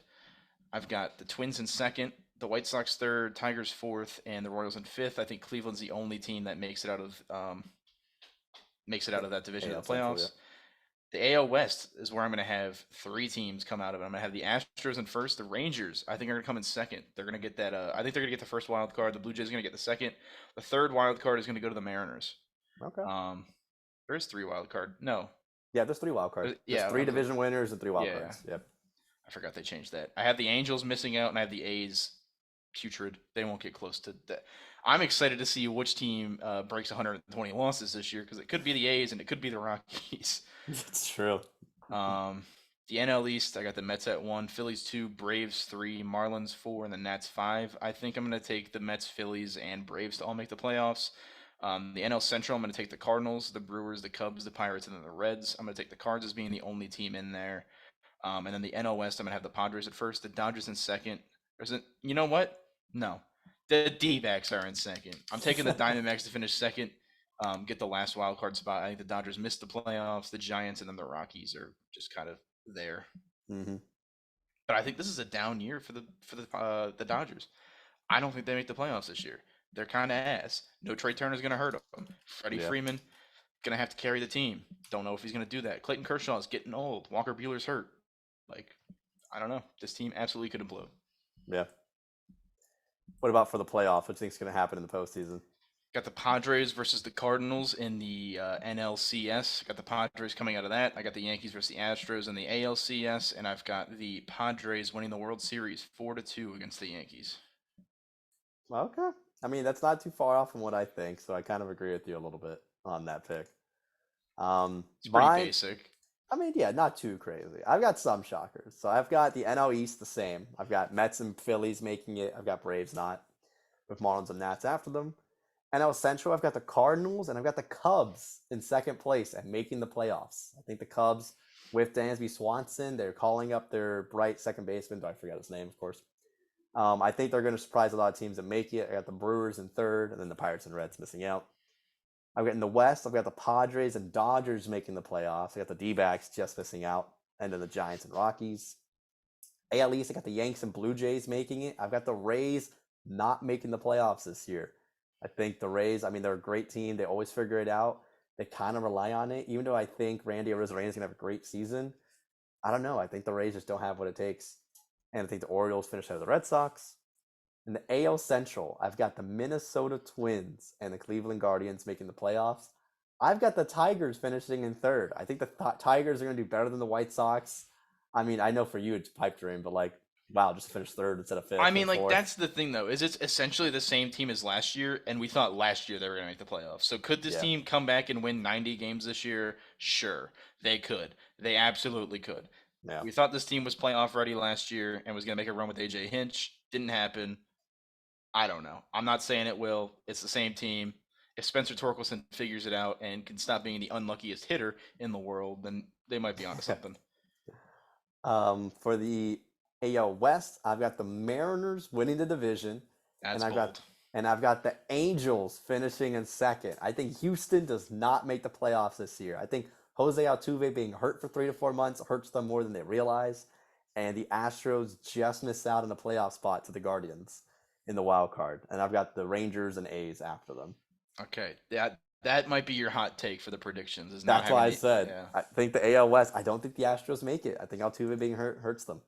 I've got the Twins in second. The White Sox third, Tigers fourth, and the Royals in fifth. I think Cleveland's the only team that makes it out of that division AL of the Central, yeah. playoffs. The AL West is where I'm going to have three teams come out of it. I'm going to have the Astros in first. The Rangers, I think, are going to come in second. They're going to get that. I think they're going to get the first wild card. The Blue Jays are going to get the second. The third wild card is going to go to the Mariners. Okay. Um, there is three wild card. No. Yeah, there's three wild cards. There's Yeah, three division winners and three wild yeah. cards. Yep. I forgot they changed that. I have the Angels missing out, and I have the A's putrid. They won't get close to that. I'm excited to see which team breaks 120 losses this year because it could be the A's and it could be the Rockies. That's true. Um, the NL East, I got the Mets at 1, Phillies 2, Braves 3, Marlins 4, and the Nats 5. I think I'm going to take the Mets, Phillies, and Braves to all make the playoffs. The NL Central, I'm going to take the Cardinals, the Brewers, the Cubs, the Pirates, and then the Reds. I'm going to take the Cards as being the only team in there. And then the NL West, I'm going to have the Padres at first, the Dodgers in second. You know what? No. The D-backs are in second. I'm taking the Diamondbacks to finish second, get the last wild card spot. I think the Dodgers missed the playoffs. The Giants and then the Rockies are just kind of there. hmm But I think this is a down year for the Dodgers. I don't think they make the playoffs this year. They're kind of ass. No Trey Turner's going to hurt them. Freddie Yeah. Freeman going to have to carry the team. Don't know if he's going to do that. Clayton Kershaw is getting old. Walker Buehler's hurt. Like, I don't know. This team absolutely could implode. Yeah. What about for the playoff? What do you think is going to happen in the postseason? Got the Padres versus the Cardinals in the NLCS. Got the Padres coming out of that. I got the Yankees versus the Astros in the ALCS, and I've got the Padres winning the World Series 4-2 against the Yankees. Okay. I mean, that's not too far off from what I think, so I kind of agree with you a little bit on that pick. It's pretty Mine, basic. I mean, yeah, not too crazy. I've got some shockers. So I've got the NL East the same. I've got Mets and Phillies making it. I've got Braves not, with Marlins and Nats after them. NL Central, I've got the Cardinals and I've got the Cubs in second place and making the playoffs. I think the Cubs with Dansby Swanson, they're calling up their bright second baseman. Do I forget his name, of course? I think they're going to surprise a lot of teams that make it. I got the Brewers in third, and then the Pirates and Reds missing out. I've got in the West, I've got the Padres and Dodgers making the playoffs. I got the D-backs just missing out, and then the Giants and Rockies. AL East, I got the Yanks and Blue Jays making it. I've got the Rays not making the playoffs this year. I think the Rays, I mean, they're a great team. They always figure it out. They kind of rely on it. Even though I think Randy Arozarena is going to have a great season, I don't know. I think the Rays just don't have what it takes. And I think the Orioles finish ahead of the Red Sox. In the AL Central, I've got the Minnesota Twins and the Cleveland Guardians making the playoffs. I've got the Tigers finishing in third. I think the Tigers are going to do better than the White Sox. I mean, I know for you it's pipe dream, but like, wow, just finish third instead of I fifth or mean, like fourth. that's the thing though, is it's essentially the same team as last year, and we thought last year they were gonna make the playoffs. So could this Yeah, team come back and win 90 games this year? Sure, they could. They absolutely could. yeah. We thought this team was playoff ready last year and was gonna make a run with AJ Hinch. Didn't happen. I don't know. I'm not saying it will. It's the same team. If Spencer Torkelson figures it out and can stop being the unluckiest hitter in the world, then they might be onto something. For the AL West, I've got the Mariners winning the division, and That's I've got bold. the Angels finishing in second. I think Houston does not make the playoffs this year. I think Jose Altuve being hurt for 3 to 4 months hurts them more than they realize, and the Astros just miss out on a playoff spot to the Guardians in the wild card. And I've got the Rangers and A's after them. Okay, that might be your hot take for the predictions. Is not That's why having I the said yeah. I think the AL West. I don't think the Astros make it. I think Altuve being hurt hurts them.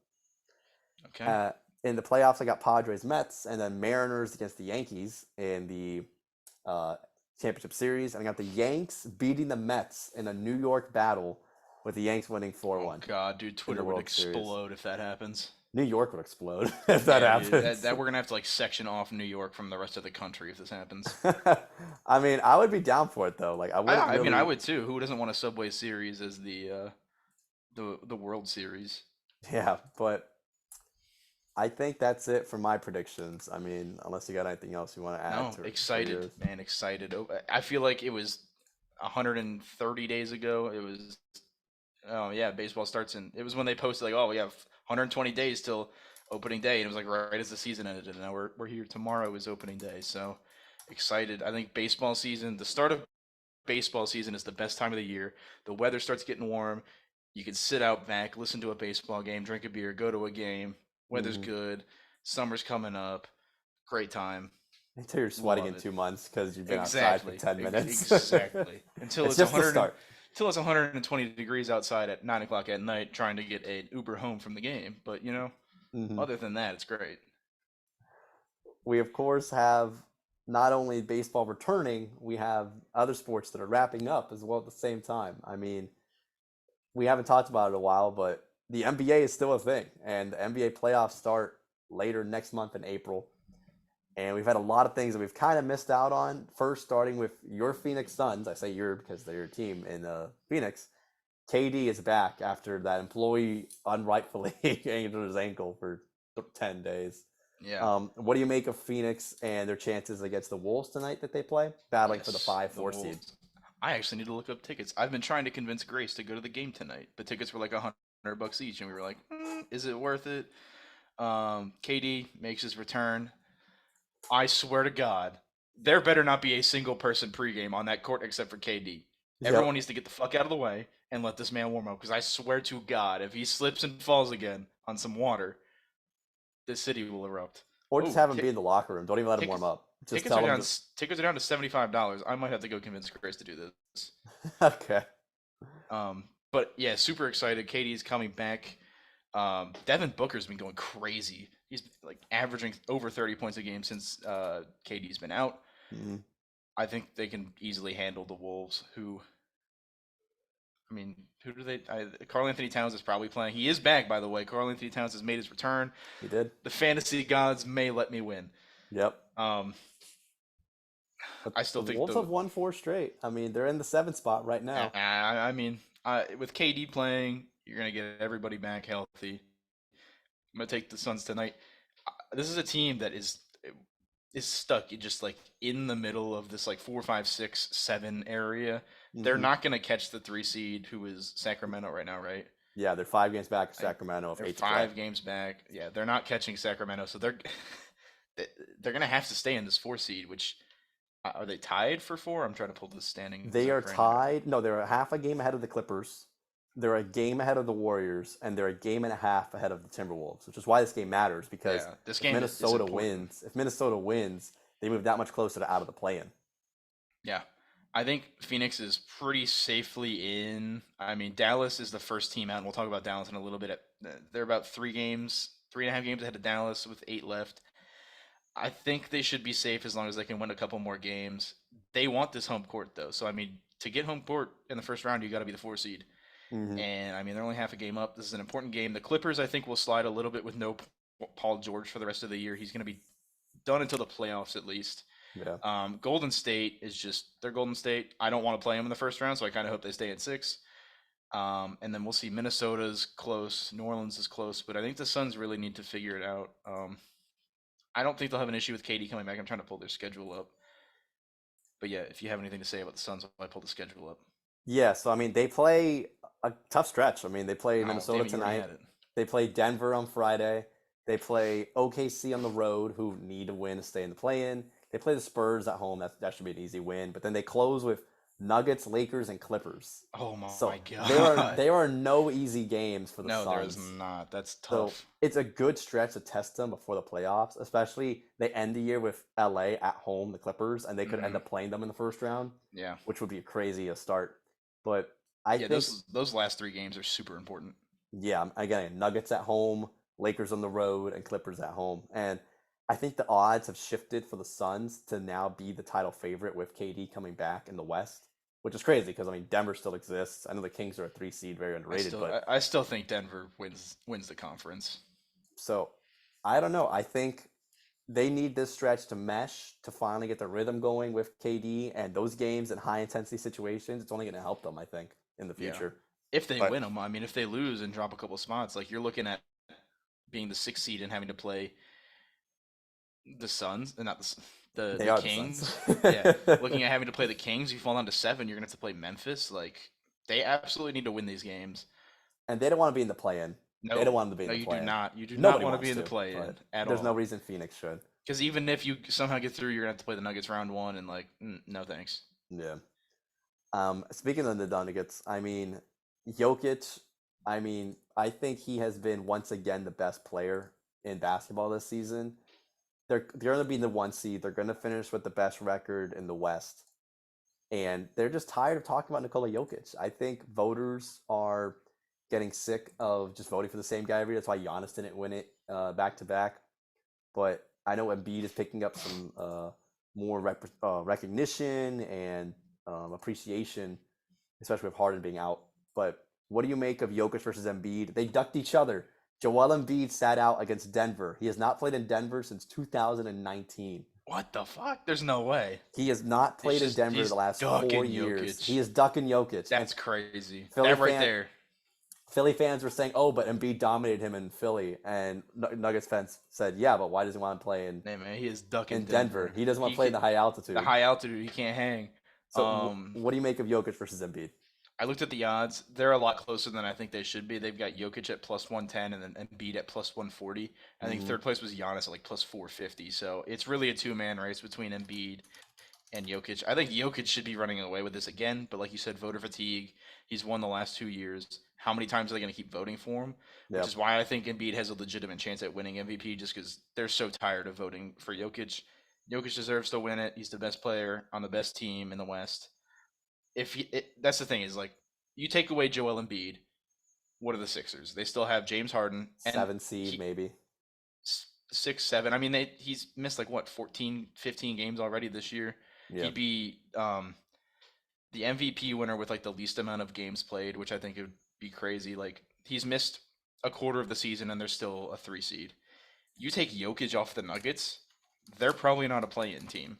Okay. Uh, in the playoffs, I got Padres, Mets, and then Mariners against the Yankees in the uh, championship series. And I got the Yanks beating the Mets in a New York battle, with the Yanks winning four Oh one God, dude, in the Twitter would World Series. explode if that happens. New York would explode if that Yeah, dude, happens. that we're gonna have to like section off New York from the rest of the country if this happens. I mean, I would be down for it though. Like, I wouldn't I mean, I really. would too. Who doesn't want a Subway Series as the World Series? Yeah, but I think that's it for my predictions. I mean, unless you got anything else you want to add No, to for excited, yours. man, excited. I feel like it was 130 days ago. It was oh yeah, baseball starts in. It was when they posted like, oh, we have 120 days till opening day, and it was like right as the season ended. And now we're here. Tomorrow is opening day, so excited. I think baseball season, the start of baseball season is the best time of the year. The weather starts getting warm. You can sit out back, listen to a baseball game, drink a beer, go to a game. Weather's Hmm. good. Summer's coming up. Great time. Until you're sweating Love in it. 2 months because you've been outside for Exactly. 10 minutes. Exactly. Until It's it's just the 100 start. until it's 120 degrees outside at 9 o'clock at night, trying to get an Uber home from the game. But Hmm. other than that, it's great. We, of course, have not only baseball returning, we have other sports that are wrapping up as well at the same time. I mean, we haven't talked about it in a while, but the NBA is still a thing, and the NBA playoffs start later next month in April. And we've had a lot of things that we've kind of missed out on. First, starting with your Phoenix Suns. I say your because they're your team in Phoenix. KD is back after that employee unrightfully injured his ankle for 10 days. Yeah. What do you make of Phoenix and their chances against the Wolves tonight that they play? Battling for the Yes. 5 The 4 seed. Wolves. I actually need to look up tickets. I've been trying to convince Grace to go to the game tonight. The tickets were like $100 each, and we were like, "Is it worth it?" KD makes his return. I swear to God, there better not be a single person pregame on that court except for KD. Yep. Everyone needs to get the fuck out of the way and let this man warm up. Because I swear to God, if he slips and falls again on some water, this city will erupt. Or just Oh, have him be in the locker room. Don't even let him warm tickets up. Just tickets are tell him down. to. Tickets are down to $75. I might have to go convince Chris to do this. Okay. But yeah, super excited. KD's coming back. Devin Booker's been going crazy. He's like averaging over 30 points a game since KD's been out. Mhm. I think they can easily handle the Wolves, who, I mean, who do they? Karl Anthony Towns is probably playing. He is back, by the way. Karl Anthony Towns has made his return. He did. The fantasy gods may let me win. Yep. Um, But I the still think Wolves have won four straight. I mean, they're in the seventh spot right now. I mean, with KD playing, you're gonna get everybody back healthy. I'm gonna take the Suns tonight. This is a team that is stuck just like in the middle of this like 4, 5, 6, 7 area. They're Hmm. not gonna catch the 3 seed, who is Sacramento right now, right? Yeah, they're 5 games back of Like, Sacramento of they're 8 to play. 5 games back. Yeah, they're not catching Sacramento, so they're gonna have to stay in this 4 seed. Which are they tied for 4? I'm trying to pull the standings They up are right now. tied. No, they're a half a game ahead of the Clippers. They're a game ahead of the Warriors, and they're a game and a half ahead of the Timberwolves, which is why this game matters because Yeah, this if game is Minnesota important. wins, they move that much closer to out of the play-in. Yeah. I think Phoenix is pretty safely in. I mean, Dallas is the first team out, and we'll talk about Dallas in a little bit. They're about 3 games, 3.5 games ahead of Dallas with 8 left. I think they should be safe as long as they can win a couple more games. They want this home court, though. So, I mean, to get home court in the first round, you got to be the 4 seed. Hmm. And, I mean, they're only half a game up. This is an important game. The Clippers, I think, will slide a little bit with no Paul George for the rest of the year. He's going to be done until the playoffs at least. Yeah. Golden State is just they're Golden State. I don't want to play them in the first round, so I kind of hope they stay at 6. And then we'll see. Minnesota's close, New Orleans is close, but I think the Suns really need to figure it out. I don't think they'll have an issue with KD coming back. I'm trying to pull their schedule up, but yeah, if you have anything to say about the Suns, I pull the schedule up. Yeah, so I mean, they play a tough stretch. I mean, they play Oh, Minnesota damn it, you already tonight. had it. They play Denver on Friday. They play OKC on the road, who need to win to stay in the play-in. They play the Spurs at home. That should be an easy win. But then they close with Nuggets, Lakers, and Clippers. Oh So my there are god. there are no easy games for the No, there is Suns. not. That's So tough. it's a good stretch to test them before the playoffs, especially they end the year with LA at home, the Clippers, and they could end Hmm. up playing them in the first round, Yeah. which would be a crazy a start. But I Yeah, think, those last 3 games are super important. yeah, again, Nuggets at home, Lakers on the road, and Clippers at home. And I think the odds have shifted for the Suns to now be the title favorite with KD coming back in the West, which is crazy because I mean Denver still exists. I know the Kings are a 3 seed, very underrated, but I still think Denver wins the conference. so I don't know. I think they need this stretch to mesh to finally get the rhythm going with KD and those games in high intensity situations. It's only going to help them, I think, in the Yeah. future. If they But win them, I mean, if they lose and drop a couple spots, like you're looking at being the 6 seed and having to play the Suns and not they the are the Suns. Kings. Yeah, looking at having to play the Kings, you fall down to 7, you're gonna have to play Memphis. Like they absolutely need to win these games. And they don't want to be in the play-in. They don't No, want them to be in no, the you do play-in. not. You do not Nobody want to be wants in the to, play-in but at there's no all. reason Phoenix should. Because even if you somehow get through, you're gonna have to play the Nuggets round 1, and like, no thanks. Yeah. Speaking of the Nuggets, I mean, Jokic, I mean, I think he has been once again the best player in basketball this season. They're going to be the 1 seed. They're going to finish with the best record in the West, and they're just tired of talking about Nikola Jokic. I think voters are getting sick of just voting for the same guy every year. That's why Giannis didn't win it back to back. But I know Embiid is picking up some more recognition and appreciation, especially with Harden being out. But what do you make of Jokic versus Embiid? They ducked each other. Joel Embiid sat out against Denver. He has not played in Denver since 2019. What the fuck? There's no way. He has not played in Denver the He's last 4 years. He ducking Jokic. is ducking Jokic. And That's crazy. Philly That right fan, there. Philly fans were saying, "Oh, but Embiid dominated him in Philly," and Nuggets fans said, "Yeah, but why does he want to play Hey man, he is ducking in Denver? Denver. He doesn't want He to play in can, the high the altitude." high altitude. He can't hang. So, what do you make of Jokic versus Embiid? I looked at the odds. They're a lot closer than I think they should be. They've got Jokic at plus 110 and then Embiid at plus 140. I think Hmm. third place was Giannis at like plus 450. So it's really a 2-man race between Embiid and Jokic. I think Jokic should be running away with this again, but like you said, voter fatigue. He's won the last 2 years. How many times are they going to keep voting for him? Which Yep. is why I think Embiid has a legitimate chance at winning MVP, just because they're so tired of voting for Jokic. Jokic deserves to win it. He's the best player on the best team in the West. That's the thing is like you take away Joel Embiid, what are the Sixers? They still have James Harden and 7 seed he maybe. 6, 7. I mean, he's missed like what 14, 15 games already this year. Yeah. He'd be the MVP winner with like the least amount of games played, which I think would be crazy. Like he's missed a quarter of the season and they're still a 3 seed. You take Jokic off the Nuggets, they're probably not a play-in team.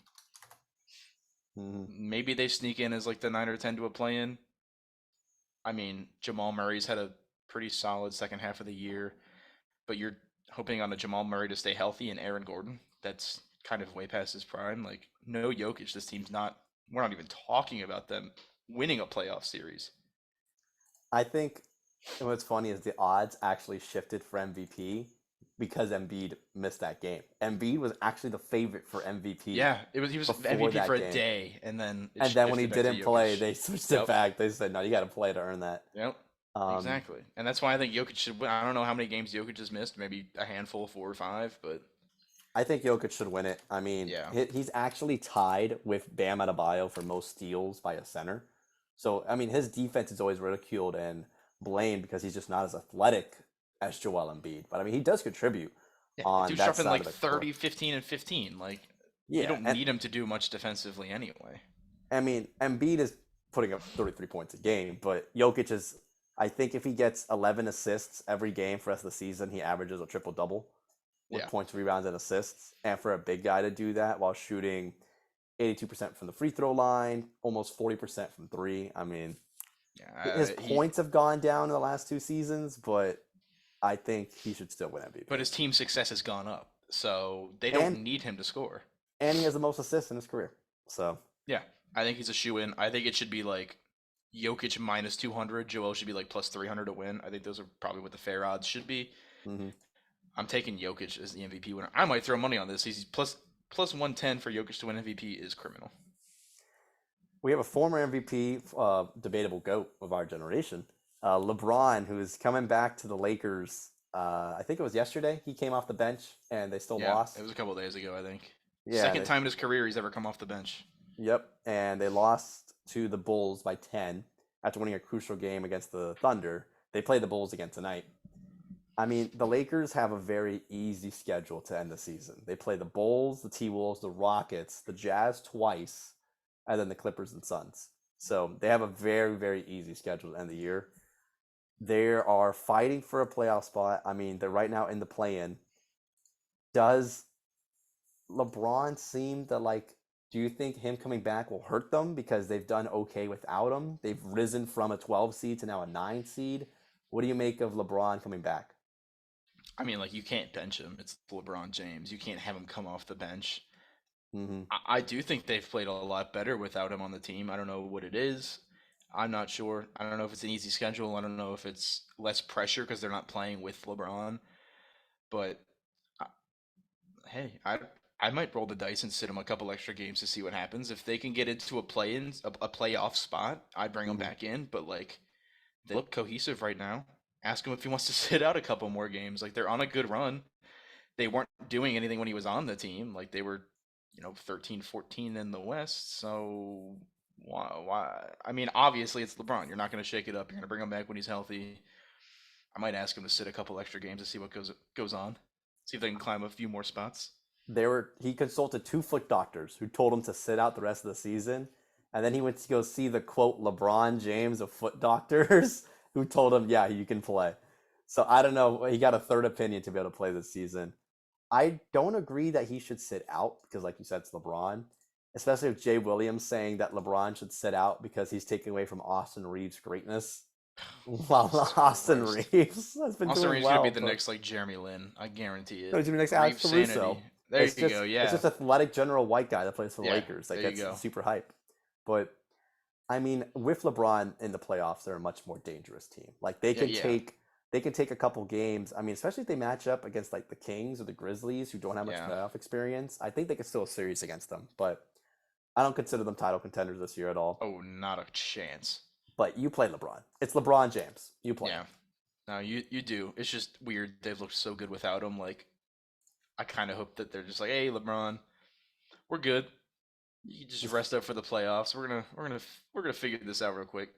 Hmm. Maybe they sneak in as like the 9 or 10 to a play-in. I mean, Jamal Murray's had a pretty solid second half of the year, but you're hoping on a Jamal Murray to stay healthy and Aaron Gordon. That's kind of way past his prime. Like no Jokic, this team's not. We're not even talking about them winning a playoff series. I think what's funny is the odds actually shifted for MVP because Embiid missed that game. Embiid was actually the favorite for MVP Yeah, it was he was before MVP for that a game. day, and then it And then when he shifted back to didn't play, Jokic. they switched it Yep, back. They said, no, you got to play to earn that. yep, Um, exactly. And that's why I think Jokic should win. I don't know how many games Jokic has missed, maybe a handful, 4 or 5, but I think Jokic should win it. I mean, yeah, he's actually tied with Bam Adebayo for most steals by a center. So, I mean, his defense is always ridiculed and blamed because he's just not as athletic as Joel Embiid. But I mean, he does contribute yeah, on dude's that dropping side like of the court. 30, 15, and 15. Like you Yeah, don't and need him to do much defensively anyway. I mean, Embiid is putting up 33 points a game, but Jokic is, I think if he gets 11 assists every game for the rest of the season, he averages a triple double with Yeah, points, rebounds, and assists. And for a big guy to do that while shooting 82% from the free throw line, almost 40% from three, I mean, yeah. his He points have gone down in the last 2 seasons, but I think he should still win but MVP. his team success has gone up, so they don't And need him to score. he has the most assists in his career. So, Yeah, I think he's a shoe in. I think it should be like Jokic minus 200. Joel should be like plus 300 to win. I think those are probably what the fair odds should be. mhm. I'm taking Jokic as the MVP winner. I might throw money on this. He's plus 110 for Jokic to win MVP is criminal. We have a former MVP, debatable GOAT of our generation, LeBron, who is coming back to the Lakers. I think it was yesterday. He came off the bench and they still Yeah, it lost. was a couple days ago, I think. Yeah, Second time in his career he's ever come off the bench. yep. And they lost to the Bulls by 10 after winning a crucial game against the Thunder. They play the Bulls again tonight. I mean, the Lakers have a very easy schedule to end the season. They play the Bulls, the T Wolves, the Rockets, the Jazz twice, and then the Clippers and Suns. So they have a very, very easy schedule to end the year. They are fighting for a playoff spot. I mean, they're right now in the play-in. Does LeBron seem to like? Do you think him coming back will hurt them because they've done okay without him? They've risen from a 12 seed to now a 9 seed. What do you make of LeBron coming back? I mean, like you can't bench him. It's LeBron James. You can't have him come off the bench. Mm-hmm. I do think they've played a lot better without him on the team. I don't know what it is. I'm not sure. I don't know if it's an easy schedule. I don't know if it's less pressure because they're not playing with LeBron. But uh, hey, I might roll the dice and sit them a couple extra games to see what happens. If they can get into a playoff spot, I'd bring them Mm-hmm. back in. But like they look cohesive right now. Ask him if he wants to sit out a couple more games. Like they're on a good run. They weren't doing anything when he was on the team. Like they were, 13, 14 in the West. So why? I mean, obviously it's LeBron. You're not going to shake it up. You're going to bring him back when he's healthy. I might ask him to sit a couple extra games to see what goes on. See if they can climb a few more spots. He consulted 2 foot doctors who told him to sit out the rest of the season, and then he went to go see the quote LeBron James of foot doctors who told him, yeah, you can play. So I don't know. He got a third opinion to be able to play this season. I don't agree that he should sit out because, like you said, it's LeBron. Especially with Jay Williams saying that LeBron should sit out because he's taking away from Austin Reeves' greatness. While Jesus Austin Christ. Reeves has been Austin doing Reeves gonna be well the for. next like Jeremy Lin. I guarantee No, it. he's gonna be next Alex Reeves Caruso. sanity. There It's you go. just it's Yeah. just athletic general white guy that plays for the Yeah. Lakers that There you gets go. super hype. But I mean, with LeBron in the playoffs, they're a much more dangerous team. Like Yeah. Yeah. they can take a couple games. I mean, especially if they match up against like the Kings or the Grizzlies who don't have much Yeah. playoff experience. I think they could still a series against them. But I don't consider them title contenders this year at all. Oh, not a chance. But you play LeBron. It's LeBron James. You play him. Yeah. No, you do. It's just weird. They've looked so good without him. Like I kind of hope that they're just like, hey, LeBron, we're good. You can just rest up for the playoffs. We're gonna figure this out real quick.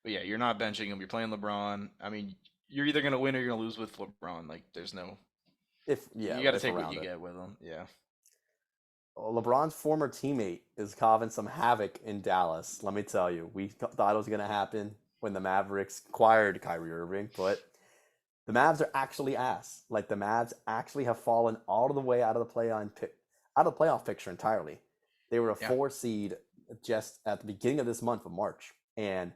But yeah, you're not benching him. You're playing LeBron. I mean, you're either gonna win or you're gonna lose with LeBron. Like there's no. If yeah, You got to if take what around you it. get with him. Yeah. LeBron's former teammate is causing some havoc in Dallas. Let me tell you, we thought it was going to happen when the Mavericks acquired Kyrie Irving, but the Mavs are actually ass. Like the Mavs actually have fallen all the way out of the playoff picture entirely. They were a Yeah. 4 seed just at the beginning of this month of March, and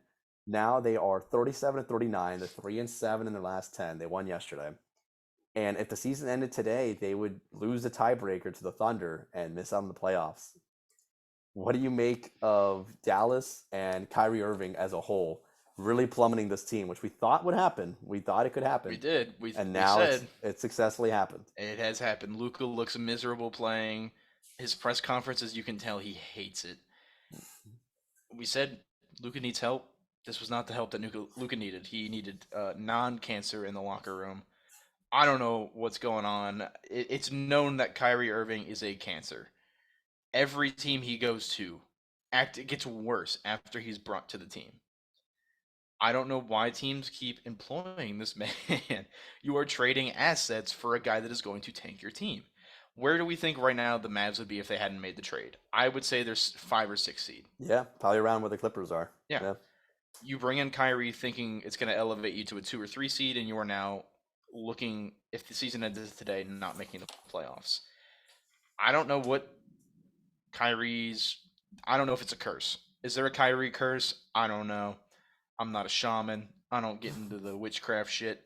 now they are 37 and 39. They're 3-7 in their last 10. They won yesterday. And if the season ended today, they would lose the tiebreaker to the Thunder and miss out on the playoffs. What do you make of Dallas and Kyrie Irving as a whole really plummeting this team, which we thought would happen? We thought it could We happen, did. and We now said it's successfully happened. it has happened. Luca looks miserable playing. His press conferences, you can tell he hates it. We said Luca needs help. This was not the help that Luca needed. He needed non-cancer in the locker room. I don't know what's going on. It's known that Kyrie Irving is a cancer. Every team he goes to, it gets worse after he's brought to the team. I don't know why teams keep employing this man. You are trading assets for a guy that is going to tank your team. Where do we think right now the Mavs would be if they hadn't made the trade? I would say there's 5 or 6 seed. Yeah, probably around where the Clippers are. Yeah. Yeah. You bring in Kyrie thinking it's going to elevate you to a 2 or 3 seed, and you are now looking, if the season ended today, not making the playoffs. I don't know what I don't know if it's a curse. Is there a Kyrie curse? I don't know. I'm not a shaman. I don't get into the witchcraft shit.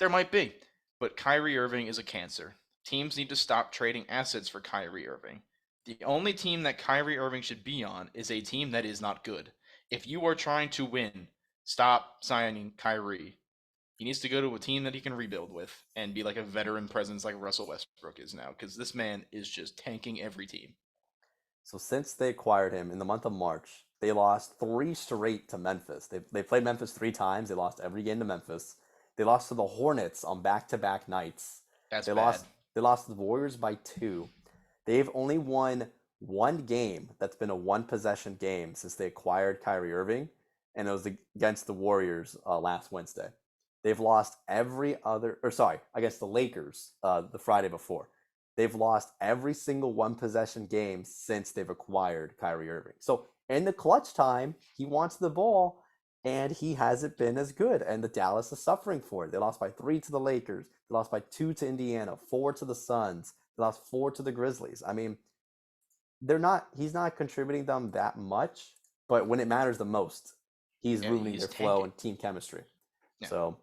There might be. But Kyrie Irving is a cancer. Teams need to stop trading assets for Kyrie Irving. The only team that Kyrie Irving should be on is a team that is not good. If you are trying to win, stop signing Kyrie. He needs to go to a team that he can rebuild with and be like a veteran presence like Russell Westbrook is now, because this man is just tanking every team. So since they acquired him in the month of March, they lost 3 straight to Memphis. They played Memphis 3 times. They lost every game to Memphis. They lost to the Hornets on back-to-back nights. That's They bad. lost they lost to the Warriors by 2. They've only won one game that's been a one possession game since they acquired Kyrie Irving, and it was against the Warriors last Wednesday. They've lost every other, or sorry, against the Lakers the Friday before. They've lost every single one possession game since they've acquired Kyrie Irving. So in the clutch time, he wants the ball, and he hasn't been as good. And the Dallas is suffering for it. They lost by 3 to the Lakers. They lost by 2 to Indiana, 4 to the Suns. They lost 4 to the Grizzlies. I mean, he's not contributing them that much, but when it matters the most, he's Yeah, ruining he's their flow tanking. and team chemistry. Yeah. So,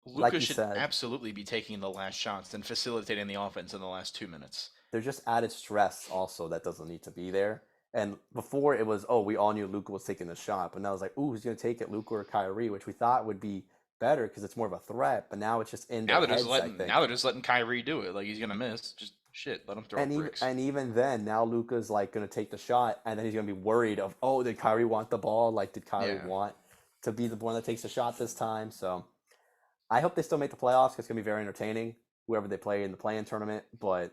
like Luca you should said, absolutely be taking the last shots and facilitating the offense in the last 2 minutes. there's just added stress also that doesn't need to be there. And before it was, oh, we all knew Luca was taking the shot, but now it's like, ooh, who's going to take it, Luca or Kyrie, which we thought would be better because it's more of a threat. But now it's just in their heads, I think. Now they're just letting Kyrie do it. Like he's gonna miss. Just shit. Let him throw bricks. And even then, now Luca's like going to take the shot, and then he's going to be worried of, oh, did Kyrie want the ball? Like, did Kyrie Yeah. want to be the one that takes the shot this time? So I hope they still make the playoffs because it's going to be very entertaining, whoever they play in the play-in tournament. But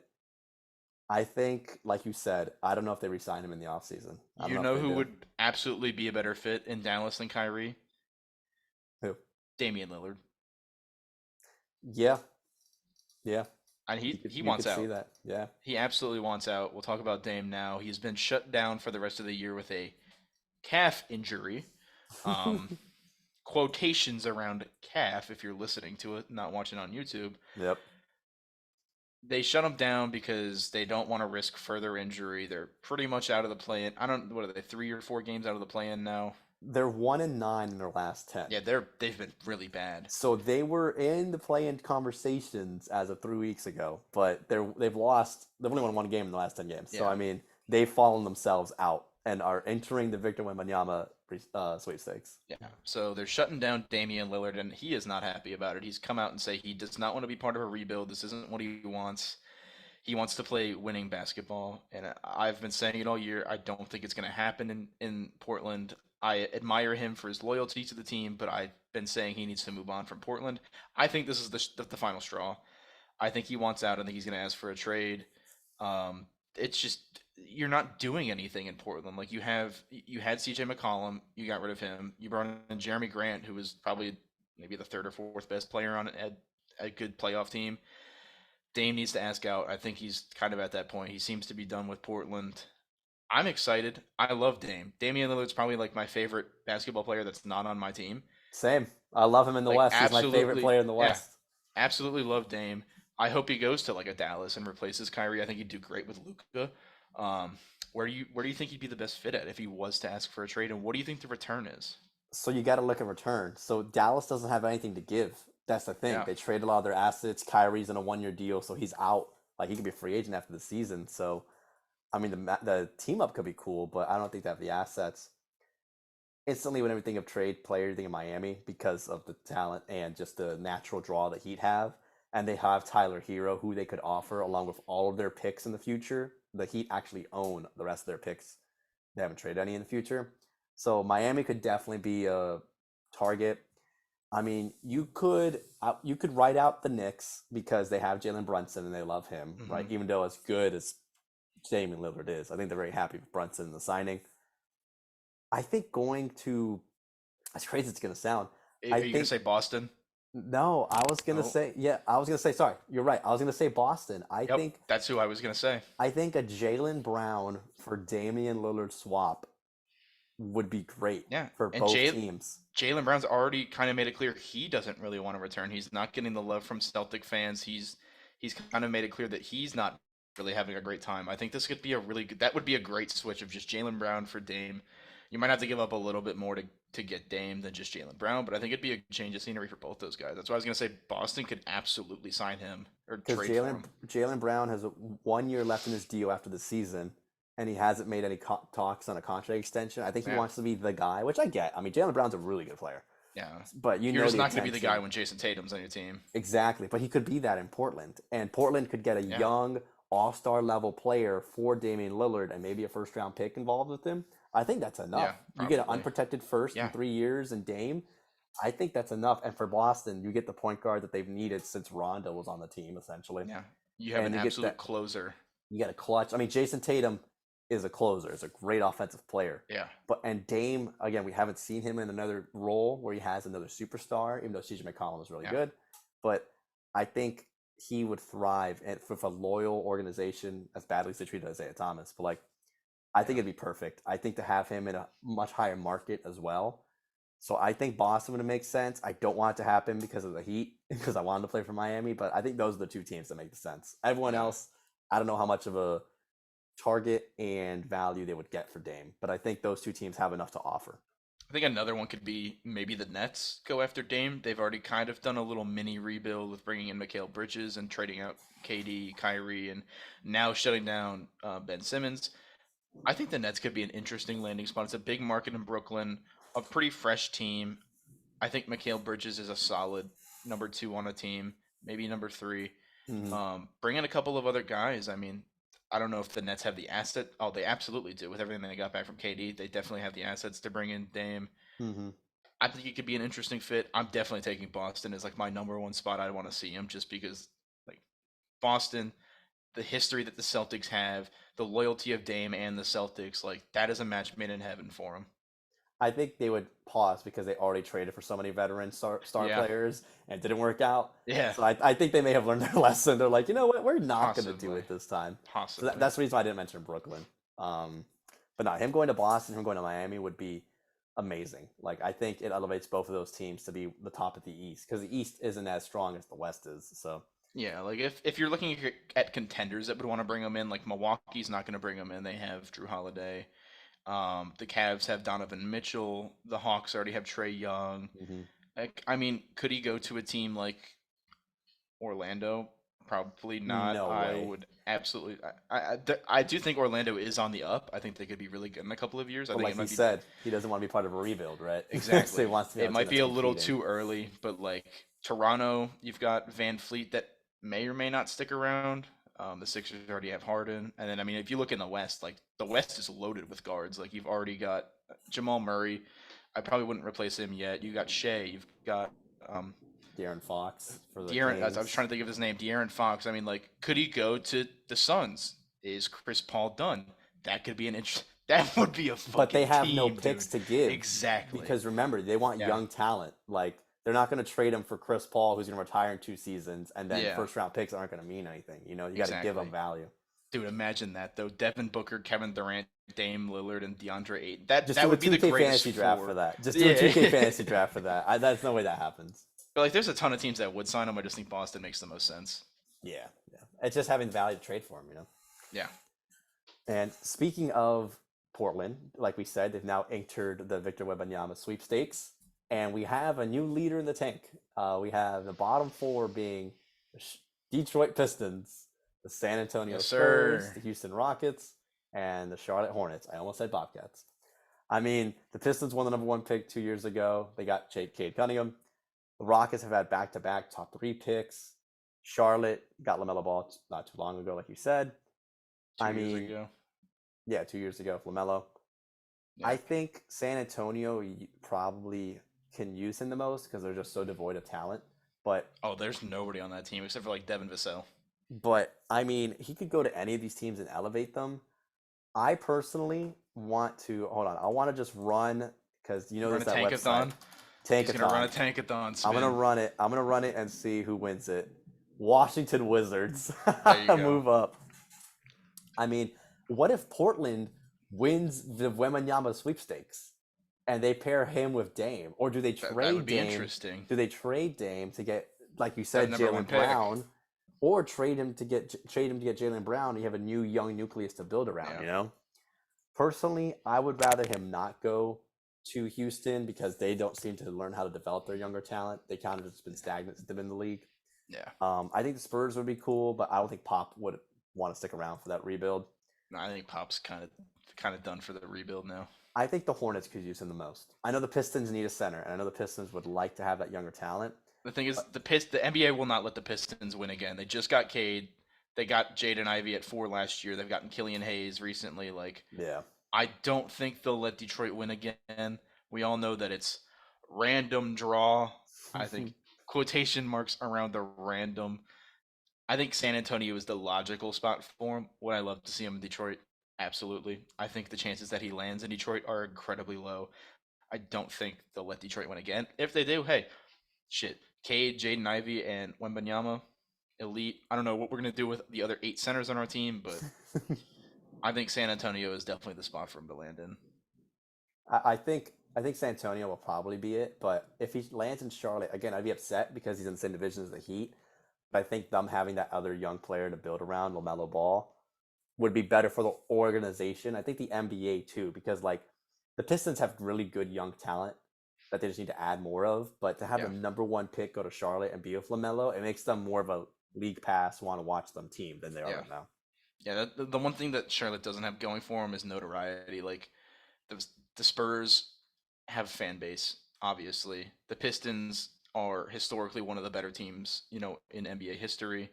I think, like you said, I don't know if they re-sign him in the offseason. I don't You know if know they who do. would absolutely be a better fit in Dallas than Kyrie? Who? Damian Lillard. Yeah, yeah. And he You wants could see out. that. Yeah. He absolutely wants out. We'll talk about Dame now. He's been shut down for the rest of the year with a calf injury. Um, quotations around calf if you're listening to it, not watching on YouTube. Yep. They shut him down because they don't want to risk further injury. They're pretty much out of the play-in. I don't what are they 3 or 4 games out of the play-in now? They're 1-9 in their last 10. Yeah, they've been really bad. So they were in the play-in conversations as of 3 weeks ago, but they've lost. They've only won one game in the last 10 games. So Yeah. I mean, they've fallen themselves out and are entering the Victor Wembanyama sweepstakes. Yeah. So they're shutting down Damian Lillard, and he is not happy about it. He's come out and say he does not want to be part of a rebuild. This isn't what he wants. He wants to play winning basketball, and I've been saying it all year. I don't think it's going to happen in Portland. I admire him for his loyalty to the team, but I've been saying he needs to move on from Portland. I think this is the final straw. I think he wants out. I think he's going to ask for a trade. It's just you're not doing anything in Portland. Like you had CJ McCollum, you got rid of him. You brought in Jeremy Grant, who was probably maybe the third or fourth best player on a good playoff team. Dame needs to ask out. I think he's kind of at that point. He seems to be done with Portland. I'm excited. I love Dame. Damian Lillard's probably like my favorite basketball player that's not on my team. Same. I love him in the Like West. He's my favorite absolutely, player in the yeah, West. absolutely love Dame. I hope he goes to like a Dallas and replaces Kyrie. I think he'd do great with Luka. Um, where do you think he'd be the best fit at if he was to ask for a trade? And what do you think the return is? So you got to look at return. So Dallas doesn't have anything to give. That's the thing. Yeah, They traded a lot of their assets. Kyrie's in a 1 year deal, so he's out. Like he could be a free agent after the season. So I mean, the team up could be cool, but I don't think they have the assets. Instantly, whenever you think of trade player, you think of Miami because of the talent and just the natural draw that Heat have. And they have Tyler Hero, who they could offer along with all of their picks in the future. The Heat actually own the rest of their picks. They haven't traded any in the future. So Miami could definitely be a target. I mean, you could write out the Knicks because they have Jalen Brunson and they love him, right? hmm Even though as good as Damian Lillard is, I think they're very happy with Brunson in the signing. I think going to as crazy as it's gonna sound, Are I you gonna think say Boston? no, I was gonna Oh, say yeah, I was gonna say sorry, you're right. I was gonna say Boston. yep, that's who I was gonna say. I think a Jalen Brown for Damian Lillard swap would be great Yeah, for and both teams. Jalen Brown's already kind of made it clear he doesn't really want to return. He's not getting the love from Celtic fans. He's kind of made it clear that he's not really having a great time. I think this could be a really good. That would be a great switch of just Jalen Brown for Dame. You might have to give up a little bit more to get Dame than just Jalen Brown, but I think it'd be a change of scenery for both those guys. That's why I was gonna say Boston could absolutely sign him or Because trade for Jalen him. Jalen Brown has 1 year left in his deal after the season, and he hasn't made any talks on a contract extension. I think he Yeah, wants to be the guy, which I get. I mean, Jalen Brown's a really good player, yeah. but you You're know just the not gonna be the guy attention. when Jason Tatum's on your team. Exactly, but he could be that in Portland, and Portland could get a Yeah, young all-star level player for Damian Lillard and maybe a first-round pick involved with him. I think that's yeah, enough. You get an probably. unprotected first in Yeah, 3 years and Dame. I think that's enough. And for Boston, you get the point guard that they've needed since Rondo was on the team, essentially, yeah. You have and an you get absolute that. closer. You get a clutch. I mean, Jason Tatum is a closer. Is a great offensive player. Yeah. But and Dame again, we haven't seen him in another role where he has another superstar. Even though CJ McCollum is really Yeah. good, but I think he would thrive and with a loyal organization as badly as they treated Isaiah Thomas. But like, I think Yeah. it'd be perfect. I think to have him in a much higher market as well. So I think Boston would make sense. I don't want it to happen because of the Heat, because I wanted to play for Miami. But I think those are the two teams that make the sense. Everyone Yeah. else, I don't know how much of a target and value they would get for Dame, but I think those two teams have enough to offer. I think another one could be maybe the Nets go after Dame. They've already kind of done a little mini rebuild with bringing in Mikal Bridges and trading out KD, Kyrie, and now shutting down Ben Simmons. I think the Nets could be an interesting landing spot. It's a big market in Brooklyn, a pretty fresh team. I think Mikal Bridges is a solid number two on a team, maybe number three. Hmm. Bring in a couple of other guys. I mean, I don't know if the Nets have the asset. Oh, they absolutely do. With everything they got back from KD, they definitely have the assets to bring in Dame. Hmm. I think it could be an interesting fit. I'm definitely taking Boston as like my number one spot. I want to see him just because like Boston, the history that the Celtics have, the loyalty of Dame and the Celtics, like that is a match made in heaven for him. I think they would pause because they already traded for so many veteran star Yeah, players and it didn't work out. yeah, So I think they may have learned their lesson. They're like, you know what, we're not going to do possibly, it this time. So possibly. that's the reason why I didn't mention Brooklyn. Um, but no, him going to Boston, him going to Miami would be amazing. Like I think it elevates both of those teams to be the top of the East because the East isn't as strong as the West is. So Yeah, like if you're looking at contenders that would want to bring him in, like Milwaukee's not going to bring him in. They have Drew Holiday. The Cavs have Donovan Mitchell. The Hawks already have Trey Young. mhm. Like, I mean, could he go to a team like Orlando? Probably not. No I way. would absolutely. I do think Orlando is on the up. I think they could be really good in a couple of years. I But think like it he might be said, he doesn't want to be part of a rebuild, right? So he exactly. wants to be on It a team might that's be a little competing. too early, but like Toronto, you've got Van Fleet that may or may not stick around. The Sixers already have Harden, and then I mean, if you look in the West, like the West is loaded with guards. Like you've already got Jamal Murray. I probably wouldn't replace him yet. You got Shea. You've got um, De'Aaron Fox for the De'Aaron. I was Kings. trying to think of his name. De'Aaron Fox. I mean, like, could he go to the Suns? Is Chris Paul done? That could be an interest. That would be a But they fucking have no team, picks dude. to give Exactly. because remember they want Yeah. young talent. Like They're not going to trade him for Chris Paul, who's going to retire in 2 seasons, and then Yeah, first round picks aren't going to mean anything. You know, you got to give them exactly. value. Dude, imagine that though. Devin Booker, Kevin Durant, Dame Lillard, and DeAndre Ayton. That Just that do a would be the 2K greatest fantasy draft for four. that. Just do a Yeah. 2K fantasy draft for that. That's no way that happens. But like, there's a ton of teams that would sign him. I just think Boston makes the most sense. Yeah, yeah. It's just having value to trade for him, you know. Yeah. And speaking of Portland, like we said, they've now entered the Victor Wembanyama sweepstakes, and we have a new leader in the tank. We have the bottom four being the Detroit Pistons, the San Antonio Yes, Spurs, sir. the Houston Rockets, and the Charlotte Hornets. I almost said Bobcats. I mean, the Pistons won the number one pick 2 years ago. They got Cade Cunningham. The Rockets have had back-to-back top three picks. Charlotte got LaMelo Ball not too long ago, like you said. Two I years mean, ago. yeah, 2 years ago, LaMelo. I Yeah. think San Antonio probably can use him the most because they're just so devoid of talent. But Oh, there's nobody on that team except for like Devin Vassell. I mean, he could go to any of these teams and elevate them. I personally want to hold on. I want to just run because you know Run there's a that website. tankathon. He's gonna run a Tankathon. tankathon I'm gonna spin. run it. I'm gonna run it and see who wins it. Washington Wizards There you go. move up. I mean, what if Portland wins the Wembanyama sweepstakes and they pair him with Dame, or do they That trade would be Dame? interesting. Do they trade Dame to get, like you That said, number one Jalen pick. Brown, or trade him to get Jalen Brown? And you have a new young nucleus to build around. Yeah. You know, personally, I would rather him not go to Houston because they don't seem to learn how to develop their younger talent. They kind of just been stagnant since they've been in the league. Yeah. I think the Spurs would be cool, but I don't think Pop would want to stick around for that rebuild. No, I think Pop's kind of done for the rebuild now. I think the Hornets could use him the most. I know the Pistons need a center, and I know the Pistons would like to have that younger talent. The thing is, the NBA will not let the Pistons win again. They just got Cade. They got Jaden Ivey at 4 last year. They've gotten Killian Hayes recently. Like, Yeah. I don't think they'll let Detroit win again. We all know that it's random draw. I think quotation marks around the random. I think San Antonio is the logical spot for him. Would I love to see him in Detroit? Absolutely. I think the chances that he lands in Detroit are incredibly low. I don't think they'll let Detroit win again. If they do, hey, shit. Cade, Jaden Ivey, and Wembanyama, elite. I don't know what we're going to do with the other 8 centers on our team, but I think San Antonio is definitely the spot for him to land in. I think San Antonio will probably be it, but if he lands in Charlotte again, I'd be upset because he's in the same division as the Heat. But I think them having that other young player to build around, LaMelo Ball, would be better for the organization. I think the NBA too, because like the Pistons have really good young talent that they just need to add more of. But to have Yeah. the number one pick go to Charlotte and be with LaMelo, it makes them more of a league pass, want to watch them team than they are Yeah. right now. Yeah, the one thing that Charlotte doesn't have going for him is notoriety. Like, the Spurs have a fan base, obviously. The Pistons are historically one of the better teams, in NBA history.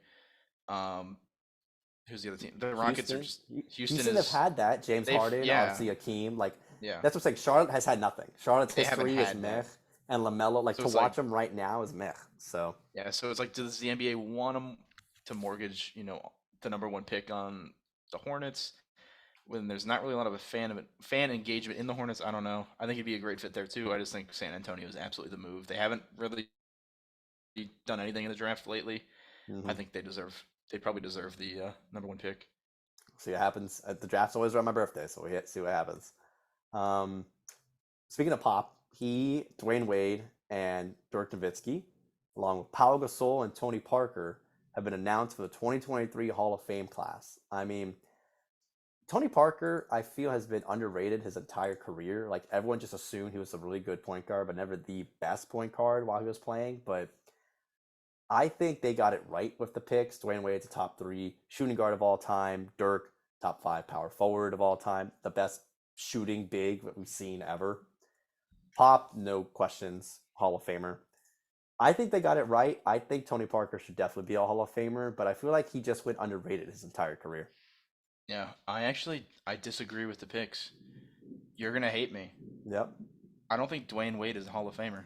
Who's the other team? The Rockets are just Houston have had that. James Harden, yeah, obviously Akeem. Like yeah. that's what I'm saying. Charlotte has had nothing. Charlotte's They haven't history is had meh, that. and LaMelo, like So to it's watch like- him right now is meh. So Yeah, so it's like, does the NBA want him to mortgage, the number one pick on the Hornets when there's not really a lot of fan engagement in the Hornets? I don't know. I think he'd be a great fit there too. I just think San Antonio is absolutely the move. They haven't really done anything in the draft lately. I think they probably deserve the number one pick. see what happens. The draft's always around my birthday, so we see what happens. Speaking of Pop, Dwayne Wade, and Dirk Nowitzki, along with Pau Gasol and Tony Parker, have been announced for the 2023 Hall of Fame class. I mean, Tony Parker, I feel, has been underrated his entire career. Like, everyone just assumed he was a really good point guard, but never the best point guard while he was playing. But I think they got it right with the picks. Dwayne Wade's a top 3 shooting guard of all time. Dirk, top 5 power forward of all time. The best shooting big that we've seen ever. Pop, no questions, Hall of Famer. I think they got it right. I think Tony Parker should definitely be a Hall of Famer, but I feel like he just went underrated his entire career. Yeah, I disagree with the picks. You're gonna hate me. Yep. I don't think Dwayne Wade is a Hall of Famer.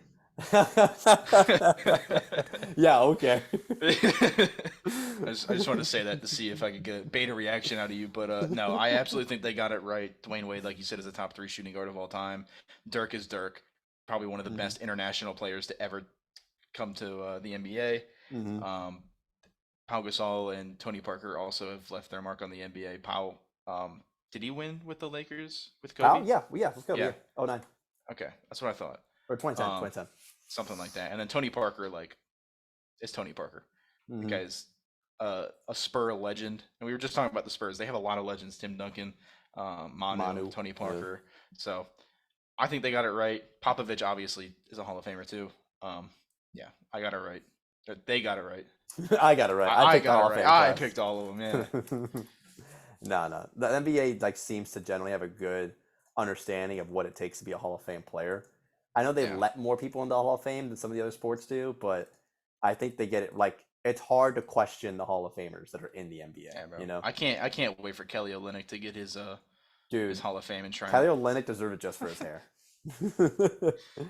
Yeah, okay. I just wanted to say that to see if I could get a beta reaction out of you, but no, I absolutely think they got it right. Dwayne Wade, like you said, is a top 3 shooting guard of all time. Dirk is Dirk, probably one of the best international players to ever come to the NBA. Hmm. Um, Pau Gasol and Tony Parker also have left their mark on the NBA. Pau, did he win with the Lakers with Pal, Kobe? yeah, yeah, let's go. Yeah. Yeah, oh nine Okay, that's what I thought. or 2010, Um, 2010. something like that. And then Tony Parker, like, it's Tony Parker. The Mm-hmm. guy's a Spur legend, and we were just talking about the Spurs. They have a lot of legends: Tim Duncan, Manu, Manu, Tony yeah. Parker. So I think they got it right. Popovich obviously is a Hall of Famer too. Um, yeah, I got it right. They got it right. I got it right. I I picked the got Hall it of right. Fame I class. picked all of them. Yeah. No, no. The NBA like seems to generally have a good understanding of what it takes to be a Hall of Fame player. I know they Yeah. let more people into the Hall of Fame than some of the other sports do, but I think they get it. Like it's hard to question the Hall of Famers that are in the NBA. Yeah, bro. You know, I can't wait for Kelly Olynyk to get his dude, Hall of Fame and try Kelly and Olynyk deserved it just for his hair.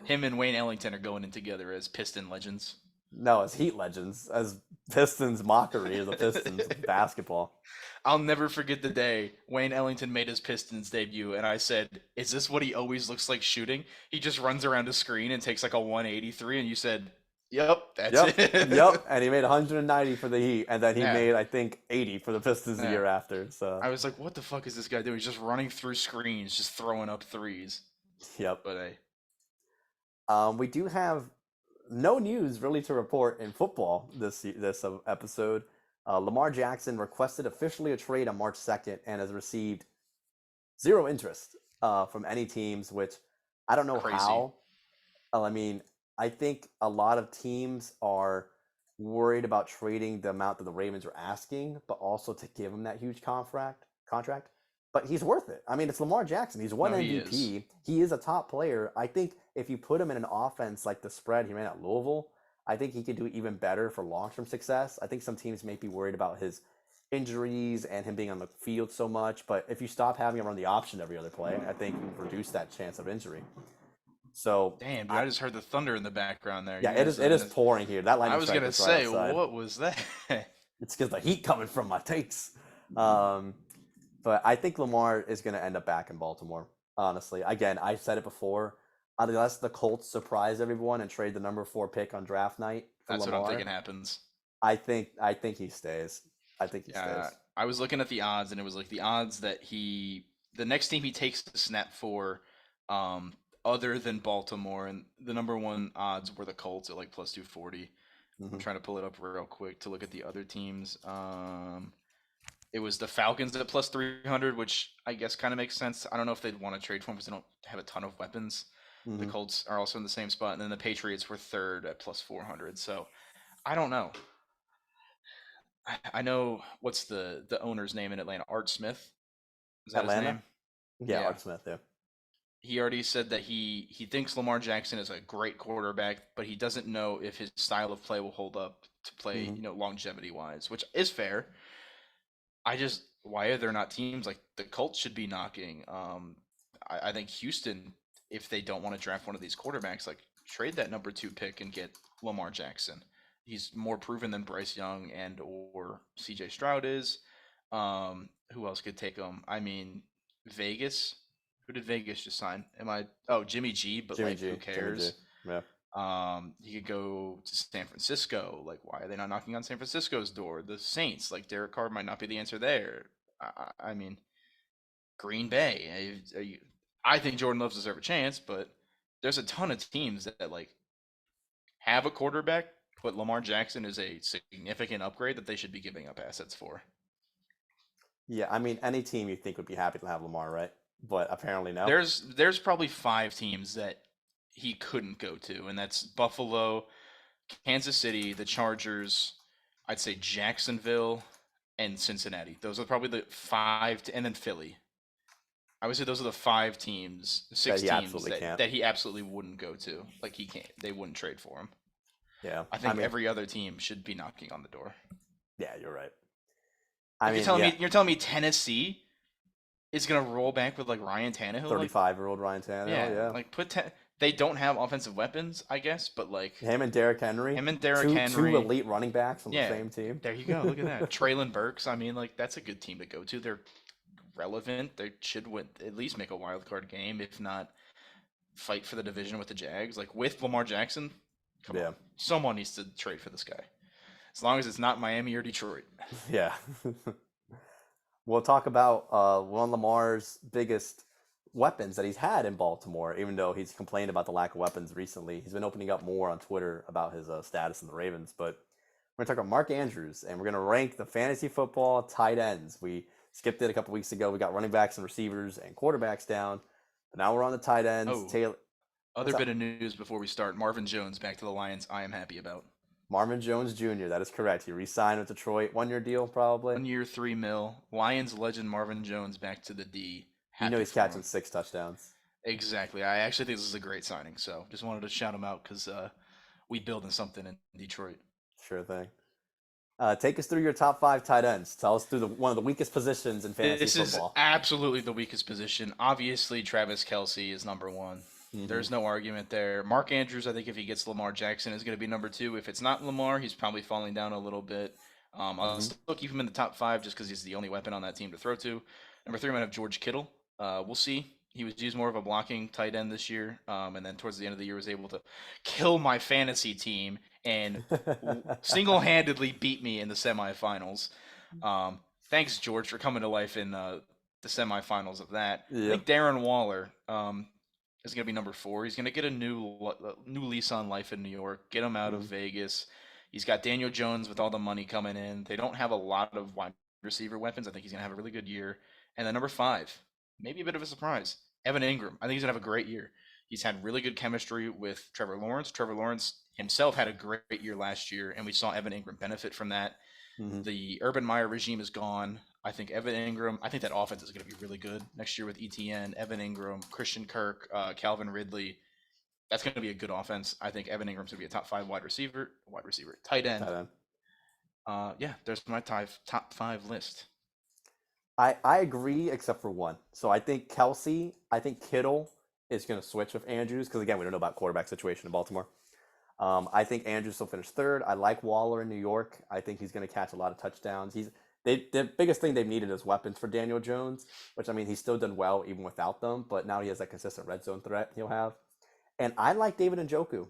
him and Wayne Ellington are going in together as Piston legends. No, as Heat legends, as Pistons mockery of the Pistons of basketball. I'll never forget the day Wayne Ellington made his Pistons debut, and I said, "Is this what he always looks like shooting? He just runs around a screen and takes like a 183." And you said, "Yep, that's Yep, it." yep. And he made 190 for the Heat, and then he Yeah, made I think 80 for the Pistons the yeah. year after. So, I was like, "What the fuck is this guy doing? He's just running through screens, just throwing up threes." yep. But hey, We do have no news really to report in football this episode. Lamar Jackson requested officially a trade on March 2nd and has received zero interest from any teams, which I don't know crazy. how. I mean, I think a lot of teams are worried about trading the amount that the Ravens are asking, but also to give him that huge contract. But he's worth it. I mean, it's Lamar Jackson. He's won No, he is. MVP. He is a top player. I think if you put him in an offense like the spread he ran at Louisville, I think he could do even better for long-term success. I think some teams may be worried about his injuries and him being on the field so much, but if you stop having him run the option every other play, I think you reduce that chance of injury. So, Damn, dude, I just heard the thunder in the background there. yeah, You it guys, is. It is pouring here. That I lightning was strike gonna was right say, outside. what was that? It's because the heat coming from my takes. Um, but I think Lamar is going to end up back in Baltimore. Honestly, again, I said it before. Unless the Colts surprise everyone and trade the number 4 pick on draft night for That's what I'm Lamar, thinking happens. I think he stays. I think he Yeah, stays. I was looking at the odds, and it was like the odds that the next team he takes the snap for, um, other than Baltimore, and the number one odds were the Colts at like plus 240. I'm Hmm. trying to pull it up real quick to look at the other teams. It was the Falcons at plus 300, which I guess kind of makes sense. I don't know if they'd want to trade for him because they don't have a ton of weapons. The Hmm. Colts are also in the same spot, and then the Patriots were third at plus 400. So I don't know. I know what's the owner's name in Atlanta? Art Smith. Is that his Atlanta, name? yeah, Yeah. Art Smith, yeah. He already said that he thinks Lamar Jackson is a great quarterback, but he doesn't know if his style of play will hold up to play, Hmm. longevity wise, which is fair. I just why are there not teams like the Colts should be knocking? I think Houston, if they don't want to draft one of these quarterbacks, like trade that number 2 pick and get Lamar Jackson. He's more proven than Bryce Young and or CJ Stroud is. Who else could take him? I mean, Vegas. Who did Vegas just sign? Jimmy G, but Jimmy like who G, Jimmy G, cares? yeah. He could go to San Francisco. Like, why are they not knocking on San Francisco's door? The Saints, like Derek Carr, might not be the answer there. I mean, Green Bay. I think Jordan Loves deserve a chance, but there's a ton of teams that like have a quarterback, but Lamar Jackson is a significant upgrade that they should be giving up assets for. Yeah, I mean, any team you think would be happy to have Lamar, right? But apparently no. There's probably 5 teams that he couldn't go to, and that's Buffalo, Kansas City, the Chargers, I'd say Jacksonville, and Cincinnati. Those are probably the and then Philly. I would say those are the 5 teams, That six he teams absolutely can't. that he absolutely wouldn't go to. Like he can't. They wouldn't trade for him. Yeah, I I think mean, every other team should be knocking on the door. yeah, you're right. I Like mean, yeah, you're telling me Tennessee is gonna roll back with like Ryan Tannehill? Like 35-year-old Ryan Tannehill, yeah, yeah. like they don't have offensive weapons, I guess, but like Him and Derrick Henry, him and Derrick two Henry. elite running backs on the Yeah, same team. there you go. Look at that. Traylon Burks. I mean, like that's a good team to go to. They're relevant. They should win, at least make a wild card game, if not fight for the division with the Jags. Like with Lamar Jackson, Come Yeah. on. Someone needs to trade for this guy. As long as it's not Miami or Detroit. Yeah. We'll talk about one of Lamar's biggest weapons that he's had in Baltimore, even though he's complained about the lack of weapons recently. He's been opening up more on Twitter about his status in the Ravens. But we're going to talk about Mark Andrews, and we're going to rank the fantasy football tight ends. We skipped it a couple weeks ago. We got running backs and receivers and quarterbacks down. But now we're on the tight ends. Oh, Taylor, what's other up? bit of news before we start. Marvin Jones back to the Lions. I am happy about. Marvin Jones Jr., that is correct. He re-signed with Detroit. 1 year deal, probably. 1 year, 3 mil. Lions legend Marvin Jones back to the D. You know Happy he's for catching him. 6 touchdowns. Exactly. I actually think this is a great signing. So just wanted to shout him out because we building something in Detroit. Sure thing. Take us through your top 5 tight ends. Tell us through one of the weakest positions in fantasy This is football. absolutely the weakest position. Obviously, Travis Kelsey is number one. Hmm. There's no argument there. Mark Andrews, I think if he gets Lamar Jackson, is going to be number two. If it's not Lamar, he's probably falling down a little bit. I'll Hmm. still keep him in the top five just because he's the only weapon on that team to throw to. Number three, I'm going to have George Kittle. We'll see. He was used more of a blocking tight end this year, and then towards the end of the year was able to kill my fantasy team and single-handedly beat me in the semifinals. Thanks, George, for coming to life in the semifinals of that. I Yep. think Darren Waller is going to be number four. He's going to get a new lease on life in New York. Get him out of Hmm. Vegas. He's got Daniel Jones with all the money coming in. They don't have a lot of wide receiver weapons. I think he's going to have a really good year. And then number five, maybe a bit of a surprise, Evan Ingram. I think he's going to have a great year. He's had really good chemistry with Trevor Lawrence. Trevor Lawrence himself had a great year last year, and we saw Evan Ingram benefit from that. Hmm. The Urban Meyer regime is gone. I think Evan Ingram. I think that offense is going to be really good next year with ETN, Evan Ingram, Christian Kirk, Calvin Ridley. That's going to be a good offense. I think Evan Ingram's going to be a top five wide receiver, tight end. Tight end. Yeah, there's my top five list. I agree, except for one. So I think I think Kittle is going to switch with Andrews because, again, we don't know about quarterback situation in Baltimore. I think Andrews will finish third. I like Waller in New York. I think he's going to catch a lot of touchdowns. The biggest thing they've needed is weapons for Daniel Jones, which, I mean, he's still done well even without them, but now he has that consistent red zone threat he'll have. And I like David Njoku.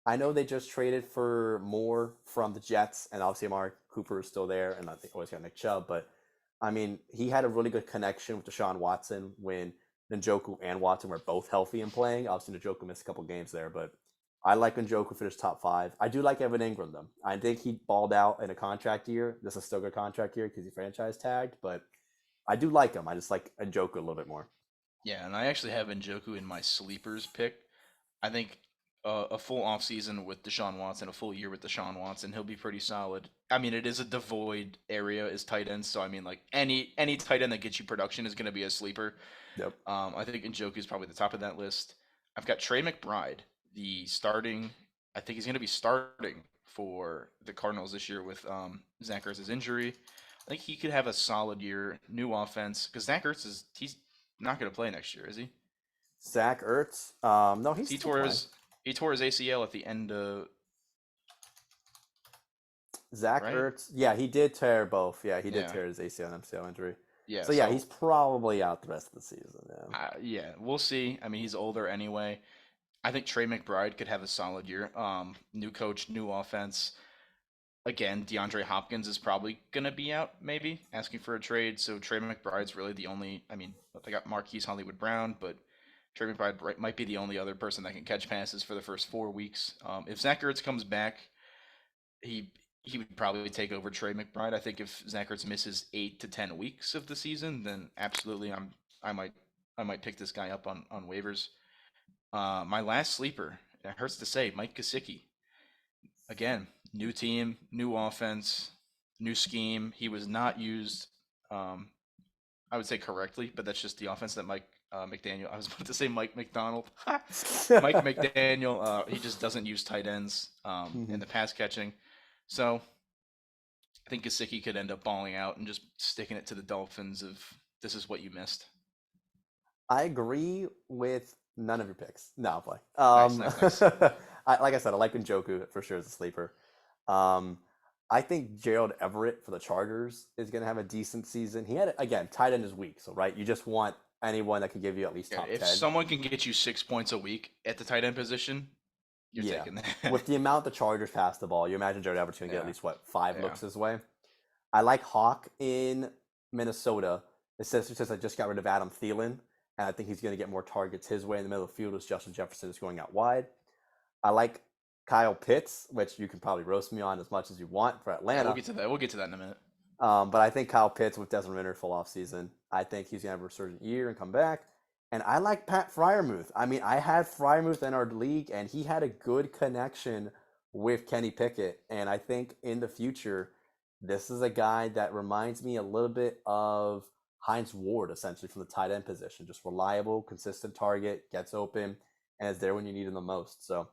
I know they just traded for more from the Jets, and obviously Amari Cooper is still there, and I think always got Nick Chubb, but I mean, he had a really good connection with Deshaun Watson when Njoku and Watson were both healthy and playing. Obviously, Njoku missed a couple games there, but I like Njoku for his top 5. I do like Evan Ingram, though. I think he balled out in a contract year. This is still a good contract year because he franchise tagged, but I do like him. I just like Njoku a little bit more. Yeah, and I actually have Njoku in my sleepers pick. I think a full offseason with Deshaun Watson, a full year with Deshaun Watson, he'll be pretty solid. I mean, it is a devoid area is tight ends, so I mean, like any tight end that gets you production is going to be a sleeper. Yep. I think Njoku is probably the top of that list. I've got Trey McBride, the starting. I think he's going to be starting for the Cardinals this year with Zach Ertz's injury. I think he could have a solid year, new offense, because Zach Ertz he's not going to play next year, is he? Zach Ertz. No, he's He still tore playing. his he tore his ACL at the end of Zach right. Ertz. Yeah, he did tear both. Yeah, he did Yeah, tear his ACL and MCL injury. yeah. So yeah, he's So probably out the rest of the season. Yeah. yeah, we'll see. I mean, he's older anyway. I think Trey McBride could have a solid year. New coach, new offense. Again, DeAndre Hopkins is probably gonna be out, maybe asking for a trade. So Trey McBride's really the only. I mean, they got Marquise Hollywood Brown, but Trey McBride might be the only other person that can catch passes for the first 4 weeks. If Zach Ertz comes back, he he would probably take over Trey McBride. I think if Zach Ertz misses 8 to 10 weeks of the season, then absolutely I might I might pick this guy up on waivers. My last sleeper, it hurts to say, Mike Gesicki. Again, new team, new offense, new scheme. He was not used, um, I would say correctly, but that's just the offense that Mike McDaniel. I was about to say Mike McDonald. Mike McDaniel. He just doesn't use tight ends in Mhm. the pass catching. So I think Gesicki could end up balling out and just sticking it to the Dolphins of this is what you missed. I agree with none of your picks. No, I'll play. Nice, nice, nice. Like I said, I like Njoku for sure as a sleeper. Um, I think Gerald Everett for the Chargers is going to have a decent season. He had, again, tight end is weak, so right, you just want anyone that can give you at least Yeah, top if 10. someone can get you 6 points a week at the tight end position, you're Yeah. taking With that. the amount the Chargers pass the ball, you imagine Jared Everett's going to get at Yeah, least, what, 5 yeah. looks his way? I like Hawk in Minnesota. It says because I just got rid of Adam Thielen, and I think he's going to get more targets his way in the middle of the field as Justin Jefferson is going out wide. I like Kyle Pitts, which you can probably roast me on as much as you want for Yeah, we'll Atlanta. get to that. We'll get to that in a minute. But I think Kyle Pitts with Desmond Ritter full off season. I think he's gonna have a resurgent year and come back. And I like Pat Fryermuth. I mean, I had Fryermuth in our league, and he had a good connection with Kenny Pickett. And I think in the future, this is a guy that reminds me a little bit of Heinz Ward, essentially from the tight end position. Just reliable, consistent target, gets open, and is there when you need him the most. So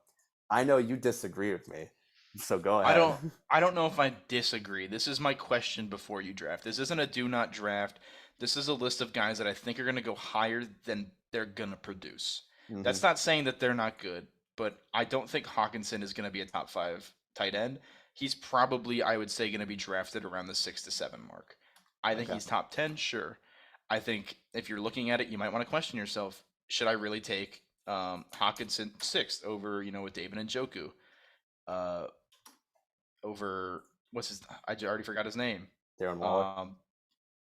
I know you disagree with me. So go I ahead. don't I don't know if I disagree. This is my question before you draft. This isn't a do not draft. This is a list of guys that I think are going to go higher than they're going to produce. hmm That's not saying that they're not good, but I don't think Hawkinson is going to be a top 5 tight end. He's probably, I would say, going to be drafted around the 6 to 7 mark. I think Okay. he's top 10, sure. I think if you're looking at it, you might want to question yourself, should I really take Hawkinson 6th over, with David Njoku? Uh, over what's his? I already forgot his name. Darren Waller. Um,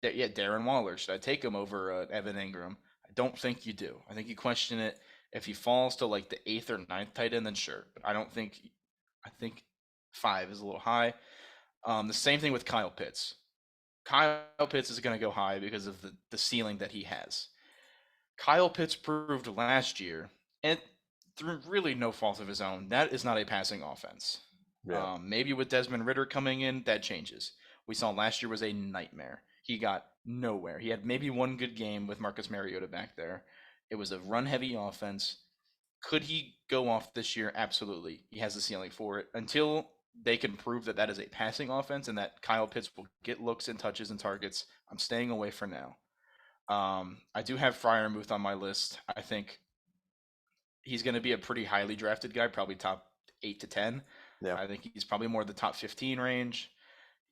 yeah, Darren Waller. Should I take him over Evan Ingram? I don't think you do. I think you question it. If he falls to like the 8th or ninth tight end, then sure. But I don't think. I think 5 is a little high. The same thing with Kyle Pitts. Kyle Pitts is going to go high because of the ceiling that he has. Kyle Pitts proved last year, and through really no fault of his own, that is not a passing offense. Yeah. Maybe with Desmond Ritter coming in, that changes. We saw last year was a nightmare. He got nowhere. He had maybe one good game with Marcus Mariota back there. It was a run heavy offense. Could he go off this year? Absolutely. He has the ceiling for it. Until they can prove that that is a passing offense and that Kyle Pitts will get looks and touches and targets, I'm staying away for now. I do have Fryermuth on my list. I think he's going to be a pretty highly drafted guy, probably top 8 to 10. Yeah. I think he's probably more the top 15 range.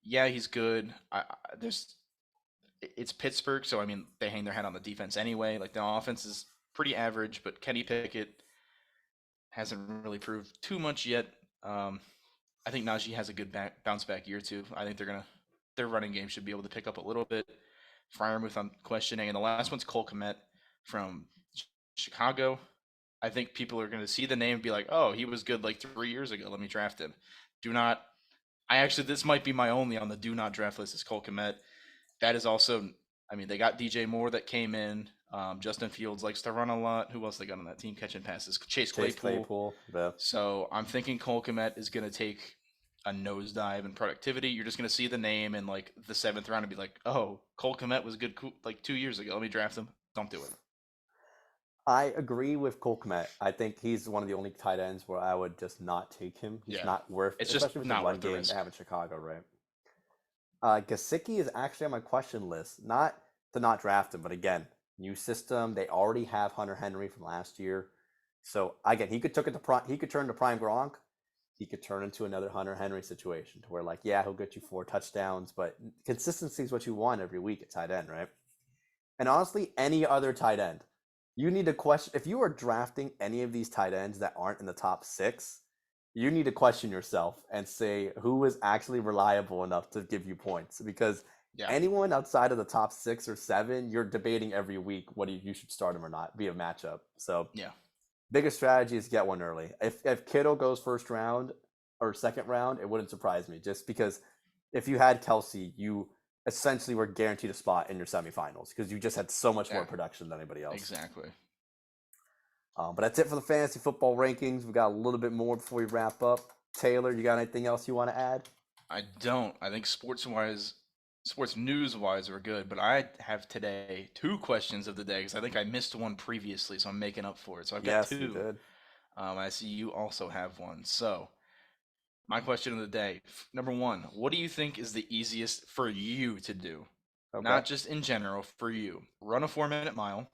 Yeah, he's good. It's Pittsburgh, so I mean they hang their hat on the defense anyway. Like the offense is pretty average, but Kenny Pickett hasn't really proved too much yet. I think Najee has a good bounce back year too. I think their running game should be able to pick up a little bit. Fryermuth, I'm questioning, and the last one's Cole Kmet from Chicago. I think people are going to see the name and be like, "Oh, he was good like 3 years ago. Let me draft him." Do not. This might be my only on the do not draft list is Cole Kmet. That is also, I mean, they got DJ Moore that came in. Justin Fields likes to run a lot. Who else they got on that team catching passes? Chase Claypool. Yeah. So I'm thinking Cole Kmet is going to take a nosedive in productivity. You're just going to see the name in like the 7th round and be like, "Oh, Cole Kmet was good like 2 years ago. Let me draft him." Don't do it. I agree with Cole Kmet. I think he's one of the only tight ends where I would just not take him. He's Yeah, not worth, it's just especially with the not run worth the game they risk. have in Chicago, right? Gasicki is actually on my question list. Not to not draft him, but again, new system. They already have Hunter Henry from last year, so again, he could he could turn to prime Gronk. He could turn into another Hunter Henry situation to where like, yeah, he'll get you 4 touchdowns, but consistency is what you want every week at tight end, right? And honestly, any other tight end, you need to question if you are drafting any of these tight ends that aren't in the top 6. You need to question yourself and say who is actually reliable enough to give you points, because Yeah, anyone outside of the top 6 or 7, you're debating every week what you should start him or not, be a matchup. So yeah. biggest strategy is get one early. If Kittle goes first round or second round, it wouldn't surprise me, just because if you had Kelsey, you essentially were guaranteed a spot in your semifinals because you just had so much more Yeah, production than anybody else. exactly. But that's it for the fantasy football rankings. We got a little bit more before we wrap up. Taylor, you got anything else you want to add? I don't. I think sports news wise, we're good. But I have today 2 questions of the day because I think I missed one previously, so I'm making up for it. So I've got Yes, you 2. did. I see you also have one. So my question of the day, number 1, what do you think is the easiest for you to do? Okay. Not just in general, for you. Run a 4-minute mile,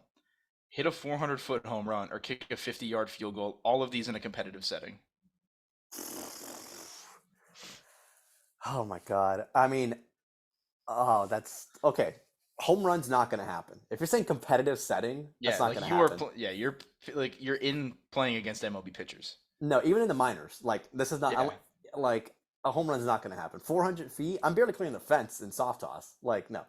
hit a 400-foot home run, or kick a 50-yard field goal. All of these in a competitive setting. Oh my God. I mean, oh, that's okay. Home run's not going to happen. If you're saying competitive setting, that's Yeah, not like going to you are. happen. You're like you're in playing against MLB pitchers. No, even in the minors, like this is not Yeah. like a home run is not going to happen. 400 feet, I'm barely clearing the fence in soft toss. Like no,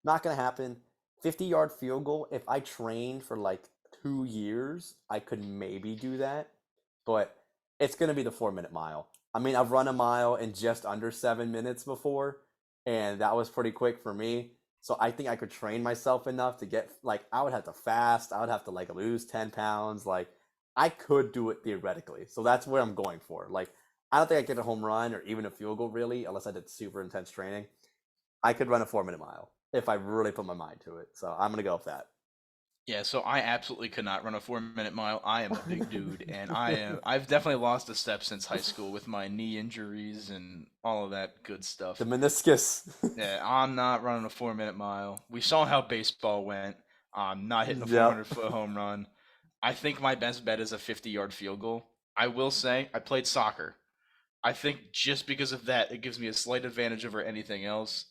not going to happen. 50-yard field goal. If I trained for like 2 years, I could maybe do that, but it's going to be the 4 minute mile. I mean, I've run a mile in just under 7 minutes before, and that was pretty quick for me. So I think I could train myself enough to get like I would have to fast. I would have to like lose 10 pounds. Like I could do it theoretically. So that's where I'm going for. Like I don't think I could get a home run or even a field goal really, unless I did super intense training. I could run a 4 minute mile if I really put my mind to it. So I'm gonna go with that. Yeah, so I absolutely could not run a 4 minute mile. I am a big dude, and I've definitely lost a step since high school with my knee injuries and all of that good The stuff. meniscus. Yeah, I'm not running a 4 minute mile. We saw how baseball went. I'm not hitting a Yep. 400-foot home run. I think my best bet is a 50-yard field goal. I will say I played soccer. I think just because of that, it gives me a slight advantage over anything else.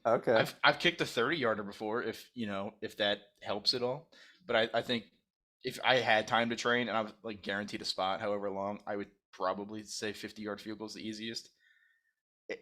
Okay. I've kicked a 30-yarder before, if if that helps at all. But I think if I had time to train and I was like guaranteed a spot, however long, I would probably say 50-yard field goal is the easiest.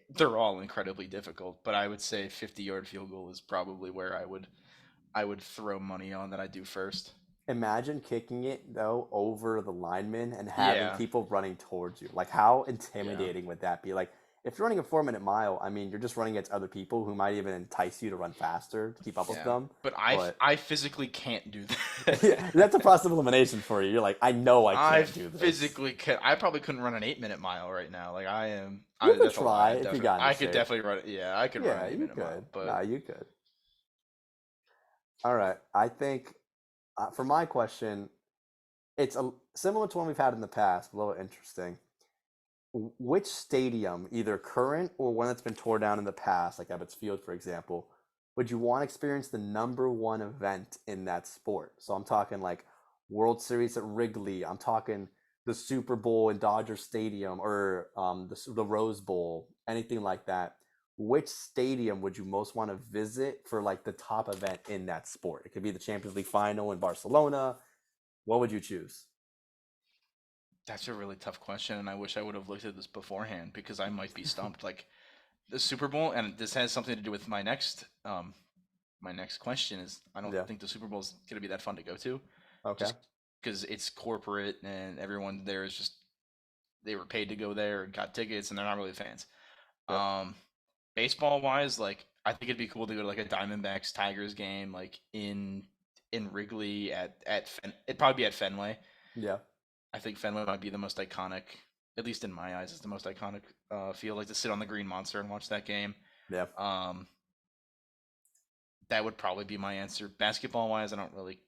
They're all incredibly difficult, but I would say 50-yard field goal is probably where I would throw money on that I do first. Imagine kicking it though over the lineman and having Yeah, people running towards you. Like how yeah. intimidating would that be? Like if you're running a 4 minute mile, I mean you're just running against other people who might even entice you to run faster to keep up with Yeah, them. but I But I physically can't do that. yeah, that's a process of elimination for you. You're like, I know I I can't do this. physically can. I probably couldn't run an 8 minute mile right now. Like I am. You could That's a lie. try if you got into I could shape. definitely run it. Yeah, I could run an Yeah, eight you minute could. mile. But Nah, you could. All right. I think for my question, it's similar to one we've had in the past, a little interesting. Which stadium, either current or one that's been torn down in the past, like Ebbets Field, for example, would you want to experience the number one event in that sport? So I'm talking like World Series at Wrigley. I'm talking the Super Bowl in Dodger Stadium or the Rose Bowl, anything like that. Which stadium would you most want to visit for like the top event in that sport? It could be the Champions League final in Barcelona. What would you choose? that's a really tough question, and I wish I would have looked at this beforehand because I might be stumped. Like the Super Bowl, and this has something to do with my next question is I don't Yeah. think the Super Bowl is gonna be that fun to go to, Okay. just because it's corporate and everyone there is just they were paid to go there, got tickets, and they're not really fans. Yep. Um, Baseball wise, like I think it'd be cool to go to like a Diamondbacks Tigers game, like in Wrigley it'd probably be at Fenway. Yeah. I think Fenway might be the most iconic, at least in my eyes, it's the most iconic field. Like to sit on the Green Monster and watch that game. Yeah. Um, that would probably be my answer. Basketball wise, I don't really.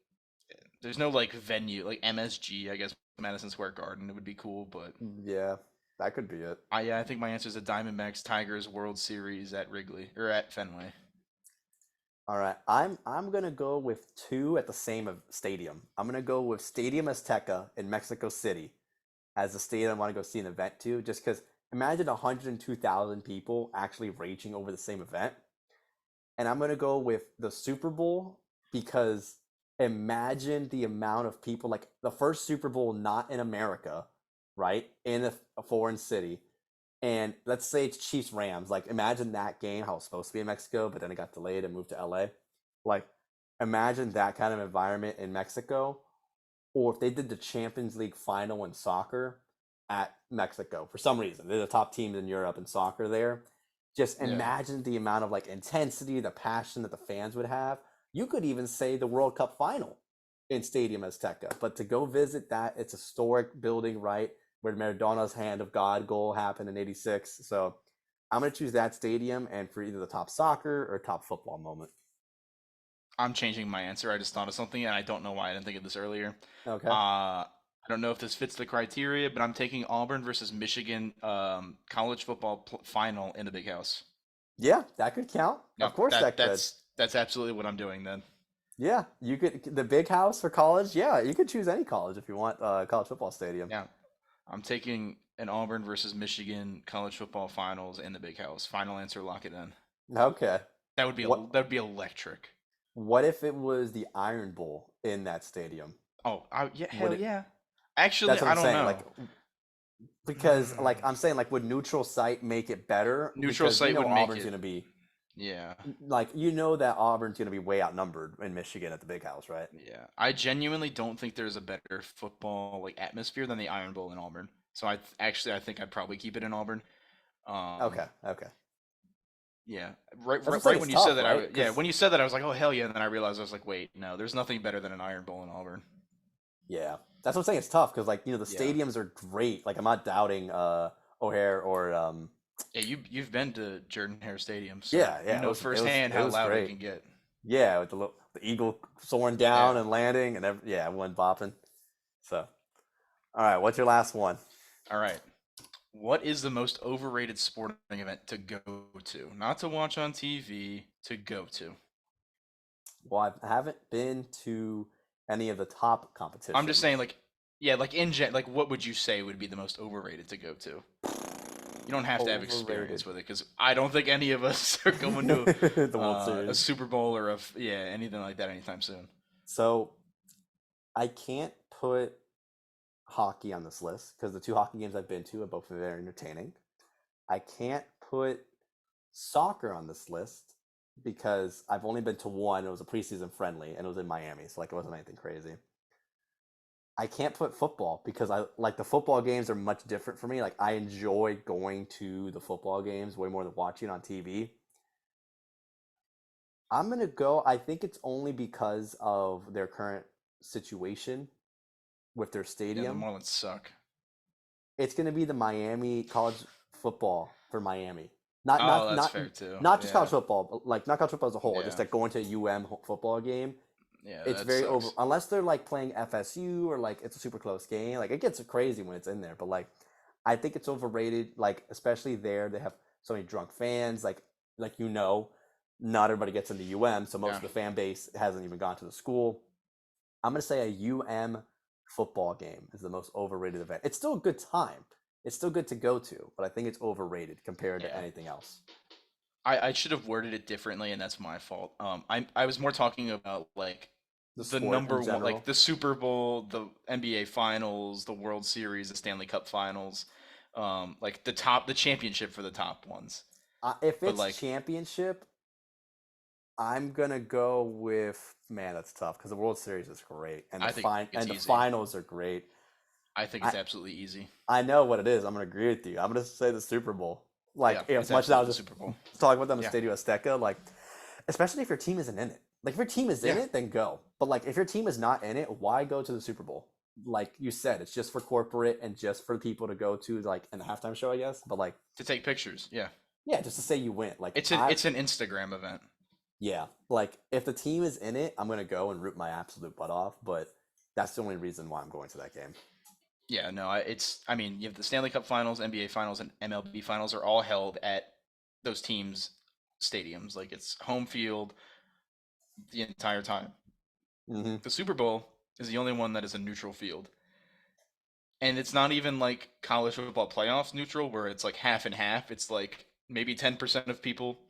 There's no like venue like MSG. I guess Madison Square Garden. It would be cool, but Yeah. That could be it. yeah, I think my answer is the Diamondbacks Tigers World Series at Wrigley or at Fenway. All right, I'm gonna go with two at the same stadium. I'm gonna go with Stadium Azteca in Mexico City as the stadium I want to go see an event to. Just because imagine 102,000 people actually raging over the same event, and I'm gonna go with the Super Bowl because imagine the amount of people like the first Super Bowl not in America, right? In a foreign city. And let's say it's Chiefs Rams. Like imagine that game, how it's supposed to be in Mexico, but then it got delayed and moved to LA. Like imagine that kind of environment in Mexico. Or if they did the Champions League final in soccer at Mexico for some reason. They're the top teams in Europe in soccer there. Just Yeah. imagine the amount of like intensity, the passion that the fans would have. You could even say the World Cup final in Stadium Azteca. But to go visit that, it's a historic building, right? Where Maradona's hand of God goal happened in '86. So I'm going to choose that stadium and for either the top soccer or top football moment. I'm changing my answer. I just thought of something, and I don't know why I didn't think of this earlier. Okay. I don't know if this fits the criteria, but I'm taking Auburn versus Michigan college football final in the Big House. Yeah, that could count. Of Yep, course that that could. that's absolutely what I'm doing then. Yeah, you could the big house for college. Yeah, you could choose any college if you want college football stadium. Yeah, I'm taking an Auburn versus Michigan college football finals in the Big House. Final answer, lock it in. Okay. What That would be electric. what if it was the Iron Bowl in that stadium? Oh, yeah, Would hell it yeah. Actually, That's what I I'm don't saying. Like know. because like I'm saying, like would neutral site make it better? Neutral Because site would make Auburn's it. gonna be Yeah. like that Auburn's gonna be way outnumbered in Michigan at the Big House, right? Yeah. I genuinely don't think there's a better football like atmosphere than the Iron Bowl in Auburn. So I think I'd probably keep it in Auburn. Um, Okay, okay. yeah. That's what I'm saying. Right It's when you said tough, that, right? yeah, Because when you said that, I was like, oh hell yeah, and then I realized I was like, wait, no, there's nothing better than an Iron Bowl in Auburn. yeah, that's what I'm saying. It's tough because like the Yeah. stadiums are great. Like I'm not doubting O'Hare or Yeah, you've been to Jordan Hare Stadium, so yeah, you yeah. know firsthand It how was loud it great. can get. Yeah, with the eagle soaring down Yeah. and landing and everyone bopping. So, all right, what's your last one? All right. What is the most overrated sporting event to go to? Not to watch on TV, to go to. Well, I haven't been to any of the top I'm just saying, competitions. like, yeah, like like, what would you say would be the most overrated to go to? You don't have to have Overrated. experience with it because I don't think any of us are going to The World a Series. Super Bowl or yeah, anything like that anytime soon. So I can't put hockey on this list because the two hockey games I've been to are both very entertaining. I can't put soccer on this list because I've only been to one. It was a preseason friendly and it was in Miami, so like it wasn't anything crazy. I can't put football because I like the football games are much different for me. Like I enjoy going to the football games way more than watching on TV. I'm gonna go. I think it's only because of their current situation with their Yeah, the stadium. Marlins suck. It's gonna be the Miami college football for Miami. Oh, that's fair too. Not just college Yeah, football, but like not college football as a whole. Just yeah, like going to a football game. yeah. It's That very over sucks. unless they're like playing FSU or like it's a super close game. Like it gets crazy when it's in there, but like I think it's overrated. Like especially there, they have so many drunk fans. Like not everybody gets into UM, so most Yeah, of the fan base hasn't even gone to the school. I'm gonna say a UM football game is the most overrated event. It's still a good time. It's still good to go to, but I think it's overrated compared to yeah. anything else. I should have worded it differently, and that's my fault. I was more talking about like The the sport in number one, like general. the Super Bowl, the NBA Finals, the World Series, the Stanley Cup Finals, like the championship for the top ones. If But it's like, championship, I'm gonna go with man. That's tough because the World Series is great, and I think it's the easy. finals are great. I think I it's absolutely easy. I know what it is. I'm gonna agree with you. I'm gonna say the Super Bowl. Like Yeah, as it's much as I absolutely was the Super Bowl. just talking about them in Yeah, Stadio Azteca, like especially if your team isn't in it. Like if your team is in yeah, it, then go. But like if your team is not in it, why go to the Super Bowl? Like you said, it's just for corporate and just for people to go to like in the halftime show, I guess. But like to take pictures. Yeah, yeah, just to say you win. Like I it's an Instagram event. yeah, like if the team is in it, I'm gonna go and root my absolute butt off. But that's the only reason why I'm going to that game. Yeah, no, I mean, you have the Stanley Cup Finals, NBA Finals, and MLB Finals are all held at those teams' stadiums. Like it's home field the entire time. Hmm. The Super Bowl is the only one that is a neutral field. And it's not even like college football playoffs neutral where it's like half and half. It's like maybe 10% of people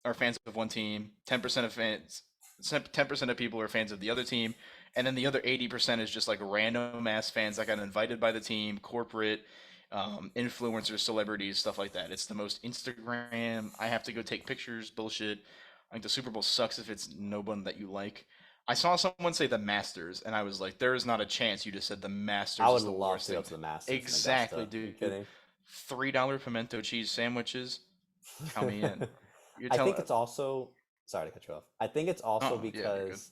are fans of one team, 10% of fans 10% of people are fans of the other team, and then the other 80% is just like random ass fans that got invited by the team, corporate influencers, celebrities, stuff like that. It's the most Instagram. I have to go take pictures. Bullshit. I think the Super Bowl sucks if it's no one that you like. I saw someone say the Masters, and I was like, there is not a chance you just said the I Masters would is the love worst to go thing. to the Masters in Exactly, Augusta. Are you dude. kidding? $3 pimento cheese sandwiches. Count me in. You're I think telling. it's also sorry to cut you off. I think it's also Oh yeah, you're good. because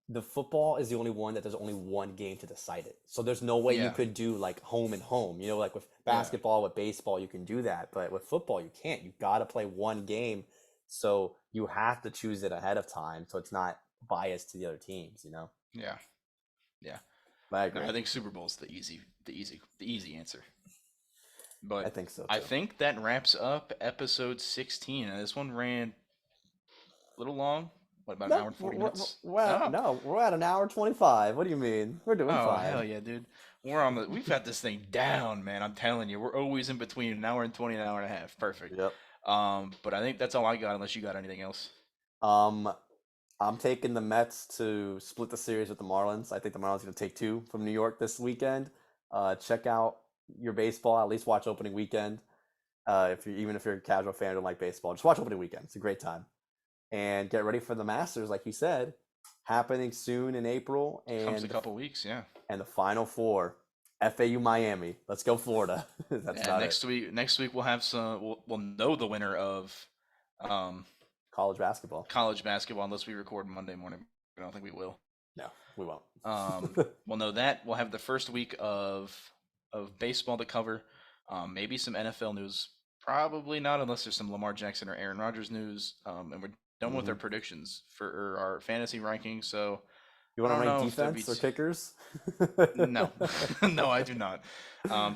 the football is the only one that there's only one game to decide it. So there's no way you Yeah, could do like home and home. Like with yeah, basketball, with baseball, you can do that. But with football, you can't. You got to play one game. So you have to choose it ahead of time so it's not biased to the other teams. yeah, yeah. But I No, agree. I think Super Bowl's the easy answer. I But think so I too. think that wraps up episode 16. And this one ran a little long. What, about an No, hour and 40 we're, minutes? we're at, Oh, no, we're at an hour 25. What do you mean? We're doing oh hell fine. yeah, dude. We've got this thing down, man. I'm telling you, we're always in between an hour and 20 and an hour and a half. Perfect. Yep. But I think that's all I got, unless you got anything else. Um, I'm taking the Mets to split the series with the Marlins. I think the Marlins are going to take two from New York this weekend. Check out your baseball, at least watch opening weekend. Even if you're a casual fan who don't like baseball, just watch opening weekend. It's a great time. And get ready for the Masters, like you said, happening soon in April, Comes a couple weeks, yeah. and the Final Four, FAU Miami. Let's go Florida. That's And about it. next week we'll have we'll know the winner of College basketball. college basketball unless we record Monday morning. I don't think we will. No, we won't. We'll know that. We'll have the first week of baseball to cover. Maybe some NFL news. Probably not, unless there's some Lamar Jackson or Aaron Rodgers news. And we're done with our predictions for our fantasy rankings. So You want to rank defense or kickers? no, no, I do not.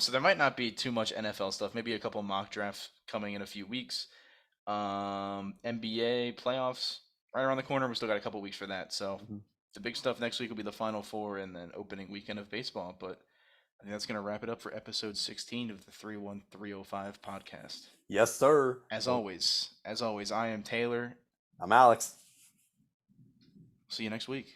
So there might not be too much NFL stuff. Maybe a couple mock drafts coming in a few weeks. NBA playoffs right around the corner. We still got a couple weeks for that. So the big stuff next week will be the Final Four and then opening weekend of baseball. But I think that's going to wrap it up for episode 16 of the 31305 podcast. Yes, sir. As always, I am Taylor. I'm Alex. See you next week.